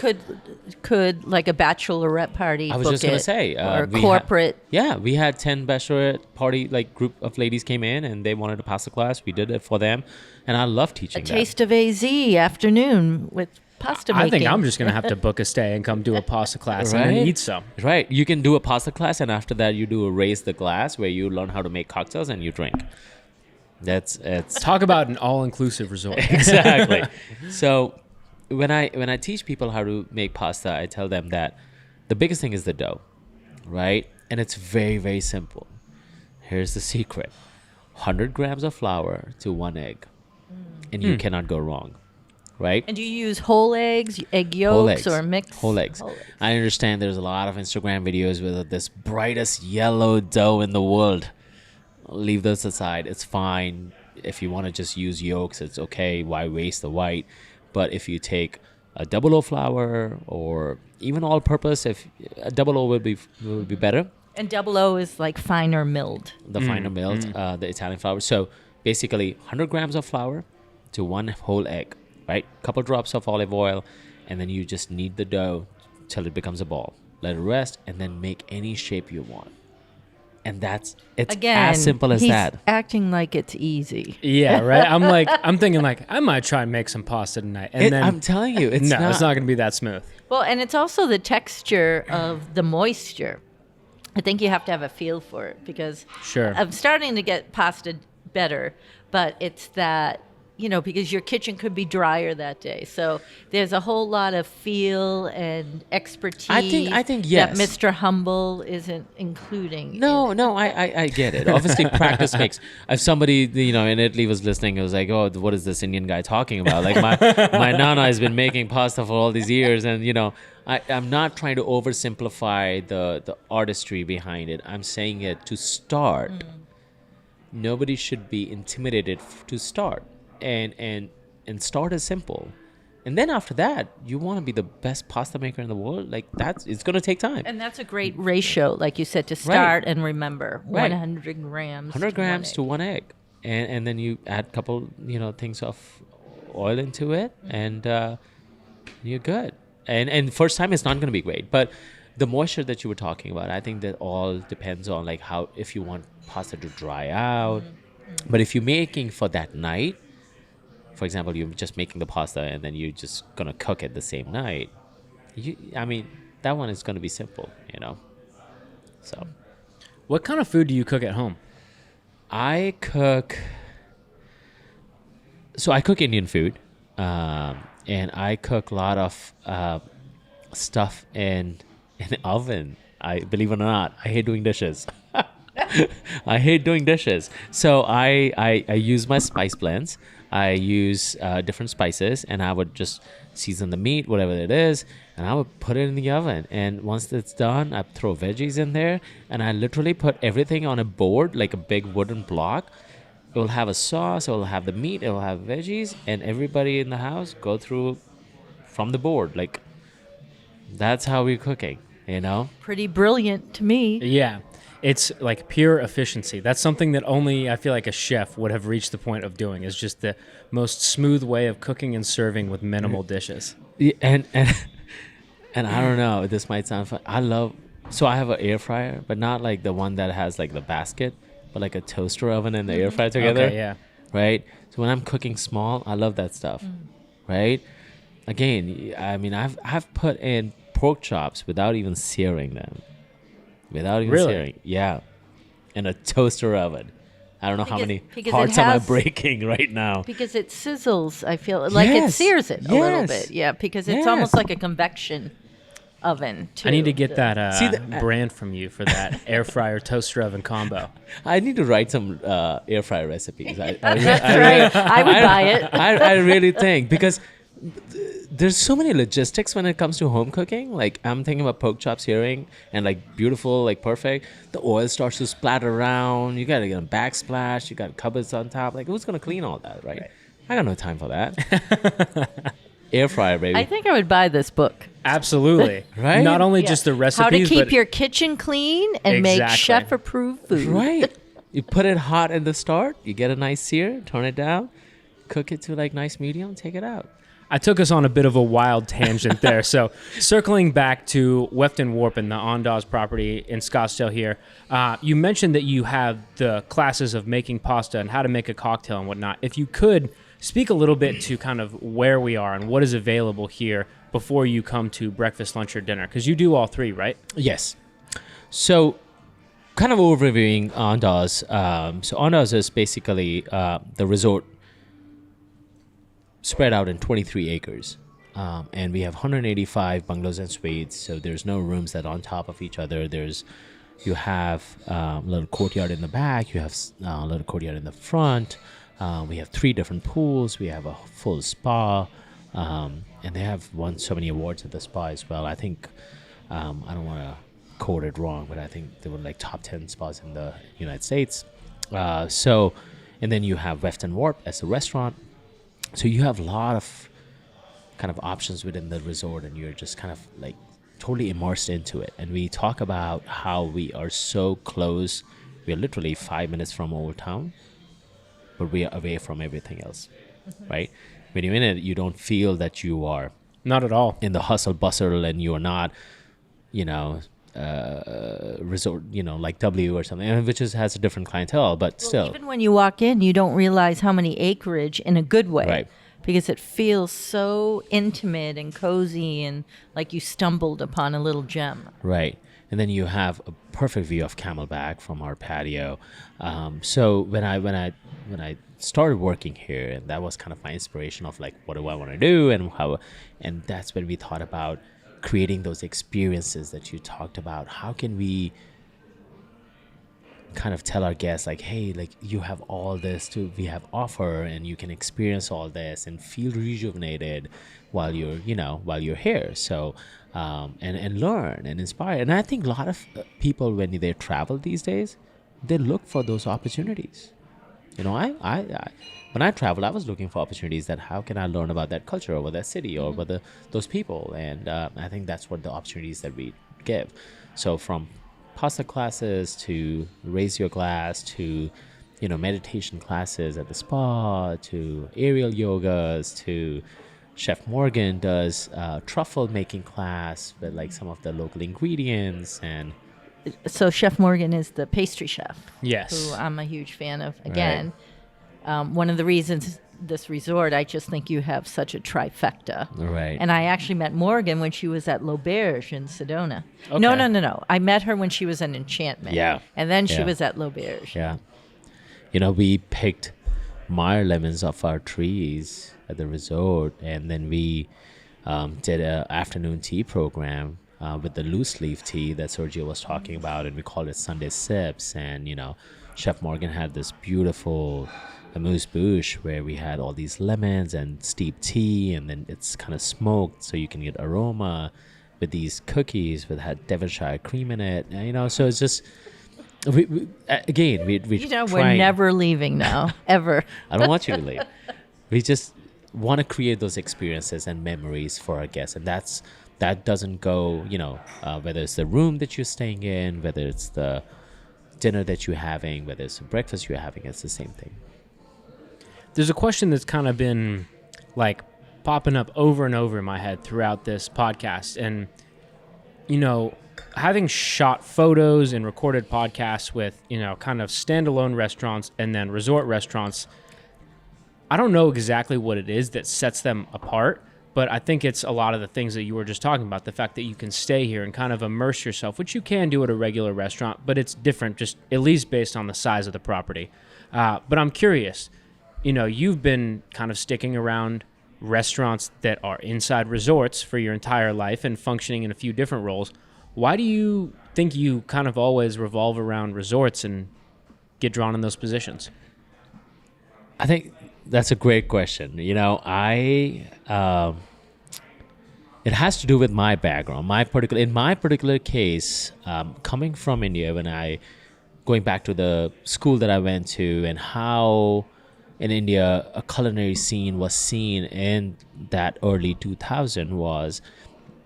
could like a bachelorette party I was book just going to it, say. or corporate. We had 10 bachelorette party, like group of ladies came in and they wanted a pasta class. We did it for them. And I love teaching them. Taste of AZ afternoon with pasta making. I think I'm just going to have to book a stay and come do a pasta class and then eat some. Right. You can do a pasta class, and after that you do a raise the glass where you learn how to make cocktails and you drink. It's Talk about an all-inclusive resort. Exactly. So when I teach people how to make pasta, I tell them that the biggest thing is the dough, right? And it's very, very simple. Here's the secret. 100 grams of flour to 1 egg. And you cannot go wrong, right? And do you use whole eggs, egg yolks, or mixed? Whole eggs. I understand there's a lot of Instagram videos with this brightest yellow dough in the world. leave those aside. It's fine. If you want to just use yolks, it's okay. Why waste the white? But if you take a double O flour or even all-purpose, if a double O would be better. And double O is like finer milled. The finer milled, the Italian flour. So basically 100 grams of flour to 1 whole egg, right? Couple drops of olive oil, and then you just knead the dough till it becomes a ball. Let it rest, and then make any shape you want. And it's Again, as simple as he's that. acting like it's easy. Yeah, right. I'm thinking like I might try and make some pasta tonight, and then I'm telling you, it's no, not. it's not going to be that smooth. Well, and it's also the texture of the moisture. I think you have to have a feel for it because Sure. I'm starting to get pasta better, but it's that, because your kitchen could be drier that day. So there's a whole lot of feel and expertise I think yes. that Mr. Humble isn't including. No, I get it. Obviously, practice makes. If somebody, in Italy was listening, it was like, oh, what is this Indian guy talking about? Like my nana has been making pasta for all these years, and I'm not trying to oversimplify the artistry behind it. I'm saying it to start. Nobody should be intimidated to start, and start is simple. And then after that, you want to be the best pasta maker in the world. Like it's going to take time. And that's a great ratio, like you said, to start and remember. Right. 100 grams. 100 grams to 1 egg. And then you add a couple, things of oil into it, and you're good. And first time it's not going to be great. But the moisture that you were talking about, I think that all depends on like how, if you want pasta to dry out. But if you're making for that night, for example, you're just making the pasta and then you're just going to cook it the same night. That one is going to be simple, So What kind of food do you cook at home? I cook Indian food, and I cook a lot of stuff in the oven. Believe it or not, I hate doing dishes. I hate doing dishes. So I use my spice blends. I use different spices, and I would just season the meat, whatever it is, and I would put it in the oven. And once it's done, I throw veggies in there, and I literally put everything on a board, like a big wooden block. It will have a sauce, it will have the meat, it will have veggies, and everybody in the house go through from the board. Like, that's how we're cooking, Pretty brilliant to me. Yeah. It's like pure efficiency. That's something that only I feel like a chef would have reached the point of doing, is just the most smooth way of cooking and serving with minimal dishes. Yeah, and I don't know, this might sound fun. So I have an air fryer, but not like the one that has like the basket, but like a toaster oven and the air fryer together. Okay, yeah. Right? So when I'm cooking small, I love that stuff. Right? Again, I've put in pork chops without even searing them. Searing. Yeah. In a toaster oven. I don't know how many hearts am I breaking right now. Because it sizzles, I feel like it sears it a little bit. Yeah, because it's almost like a convection oven too. I need to get that brand from you for that air fryer toaster oven combo. I need to write some air fryer recipes. That's right. I would buy it. I really think, because there's so many logistics when it comes to home cooking. Like, I'm thinking about pork chop searing and like beautiful, like perfect. The oil starts to splatter around. You got to get a backsplash. You got cupboards on top. Like, who's going to clean all that, right? I got no time for that. Air fryer, baby. I think I would buy this book. Absolutely. Right? Not only just the recipes, How to keep but your kitchen clean and make chef-approved food. Right. You put it hot at the start. You get a nice sear. Turn it down. Cook it to like nice medium. Take it out. I took us on a bit of a wild tangent there. So circling back to Weft Warp and the Ondas property in Scottsdale here, you mentioned that you have the classes of making pasta and how to make a cocktail and whatnot. If you could speak a little bit to kind of where we are and what is available here before you come to breakfast, lunch, or dinner, because you do all three, right? Yes. So kind of overviewing Ondas. So Ondas is basically the resort spread out in 23 acres. And we have 185 bungalows and suites, so there's no rooms that are on top of each other. You have a little courtyard in the back, you have a little courtyard in the front. We have 3 different pools, we have a full spa, and they have won so many awards at the spa as well. I think, I don't want to quote it wrong, but I think they were like top 10 spas in the United States. And then you have Weft Warp as a restaurant. So you have a lot of kind of options within the resort, and you're just kind of like totally immersed into it. And we talk about how we are so close. We are literally 5 minutes from Old Town, but we are away from everything else, right? When you're in it, you don't feel that you are Not at all. in the hustle bustle, and you're not, resort, like W or something, which has a different clientele, but still. Even when you walk in, you don't realize how many acreage in a good way. Right. Because it feels so intimate and cozy and like you stumbled upon a little gem. Right. And then you have a perfect view of Camelback from our patio. So when I started working here, and that was kind of my inspiration of like, what do I want to do, and that's when we thought about creating those experiences that you talked about. How can we kind of tell our guests like, hey, like you have all this we have offer, and you can experience all this and feel rejuvenated while you're here. So and learn and inspire. And I think a lot of people, when they travel these days, they look for those opportunities. I when I traveled, I was looking for opportunities that how can I learn about that culture or that city or about those people. And I think that's what the opportunities that we give. So from pasta classes to raise your glass to meditation classes at the spa to aerial yogas to Chef Morgan does truffle making class with like some of the local ingredients. And So Chef Morgan is the pastry chef. Yes. Who I'm a huge fan of. Again, one of the reasons this resort, I just think you have such a trifecta. Right. And I actually met Morgan when she was at L'Auberge in Sedona. Okay. No. I met her when she was in Enchantment. Yeah. And then she Yeah. was at L'Auberge. Yeah. We picked Meyer lemons off our trees at the resort, and then we did an afternoon tea program with the loose leaf tea that Sergio was talking about, and we called it Sunday Sips. And Chef Morgan had this beautiful amuse bouche where we had all these lemons and steeped tea, and then it's kind of smoked so you can get aroma with these cookies that had Devonshire cream in it. So it's just we We're trying. never leaving now, ever. I don't want you to leave. We just want to create those experiences and memories for our guests, and that doesn't go, whether it's the room that you're staying in, whether it's the dinner that you're having, whether it's the breakfast you're having, it's the same thing. There's a question that's kind of been like popping up over and over in my head throughout this podcast. And, having shot photos and recorded podcasts with, kind of standalone restaurants and then resort restaurants, I don't know exactly what it is that sets them apart, but I think it's a lot of the things that you were just talking about, the fact that you can stay here and kind of immerse yourself, which you can do at a regular restaurant, but it's different, just at least based on the size of the property. But I'm curious, you've been kind of sticking around restaurants that are inside resorts for your entire life and functioning in a few different roles. Why do you think you kind of always revolve around resorts and get drawn in those positions? I think that's a great question. It has to do with my background. In my particular case, coming from India, going back to the school that I went to, and how in India a culinary scene was seen in that early 2000 was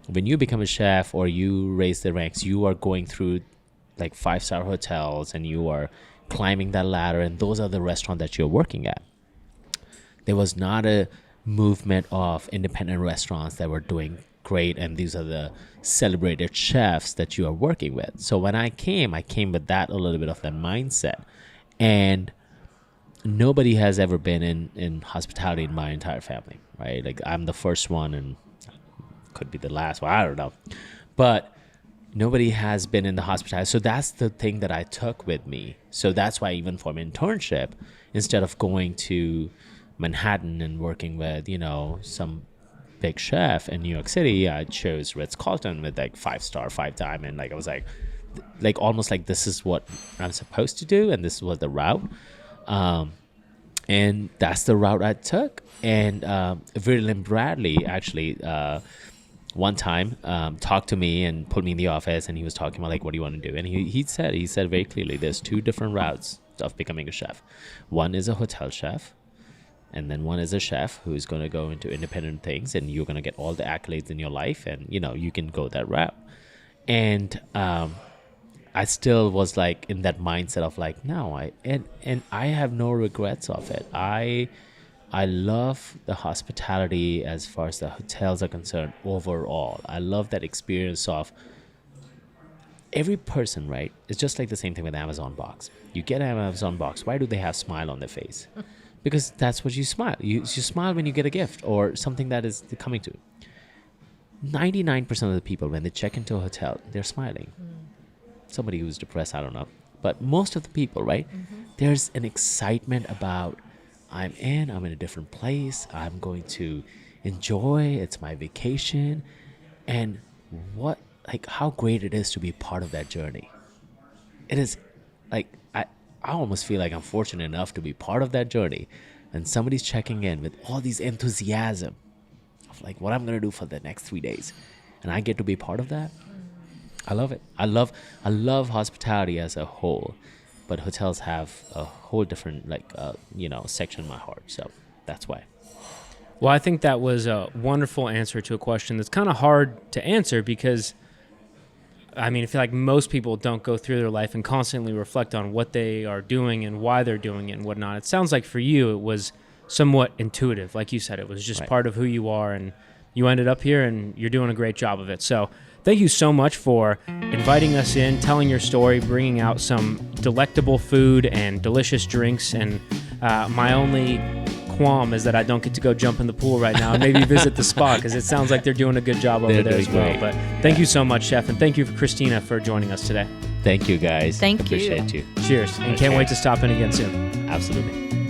when you become a chef or you raise the ranks, you are going through like 5-star hotels and you are climbing that ladder, and those are the restaurants that you're working at. There was not a movement of independent restaurants that were doing great, and these are the celebrated chefs that you are working with. So when I came with that, a little bit of that mindset. And nobody has ever been in hospitality in my entire family, right? Like I'm the first one and could be the last one, I don't know. But nobody has been in the hospitality. So that's the thing that I took with me. So that's why even for my internship, instead of going to Manhattan and working with, some big chef in New York City, I chose Ritz-Carlton with like 5-star, 5-diamond. Like I was like almost like this is what I'm supposed to do, and this was the route. And that's the route I took. And Virlin Bradley actually one time talked to me and put me in the office, and he was talking about like, what do you want to do? And he said very clearly, there's 2 different routes of becoming a chef. One is a hotel chef, and then one is a chef who's going to go into independent things, and you're going to get all the accolades in your life, and you can go that route. And I still was like in that mindset of like, no, I have no regrets of it. I love the hospitality as far as the hotels are concerned overall. I love that experience of every person, right? It's just like the same thing with Amazon box. You get an Amazon box. Why do they have smile on their face? Because that's what you smile. You smile when you get a gift or something that is coming to. 99% of the people, when they check into a hotel, they're smiling. Somebody who's depressed, I don't know. But most of the people, right? There's an excitement about, I'm in a different place. I'm going to enjoy. It's my vacation. And how great it is to be part of that journey. It is like, I almost feel like I'm fortunate enough to be part of that journey. And somebody's checking in with all these enthusiasm of like what I'm going to do for the next 3 days. And I get to be part of that. I love it. I love hospitality as a whole. But hotels have a whole different, section in my heart. So that's why. Well, I think that was a wonderful answer to a question that's kind of hard to answer because, I feel like most people don't go through their life and constantly reflect on what they are doing and why they're doing it and whatnot. It sounds like for you it was somewhat intuitive. Like you said, it was just part of who you are, and you ended up here and you're doing a great job of it. So thank you so much for inviting us in, telling your story, bringing out some delectable food and delicious drinks. And my only qualm is that I don't get to go jump in the pool right now and maybe visit the spa because it sounds like they're doing a good job over there as well. Great. But thank you so much, Chef, and thank you, Christina, for joining us today. Thank you, guys. Thank you. Appreciate you. Cheers, and can't wait to stop in again soon. Absolutely.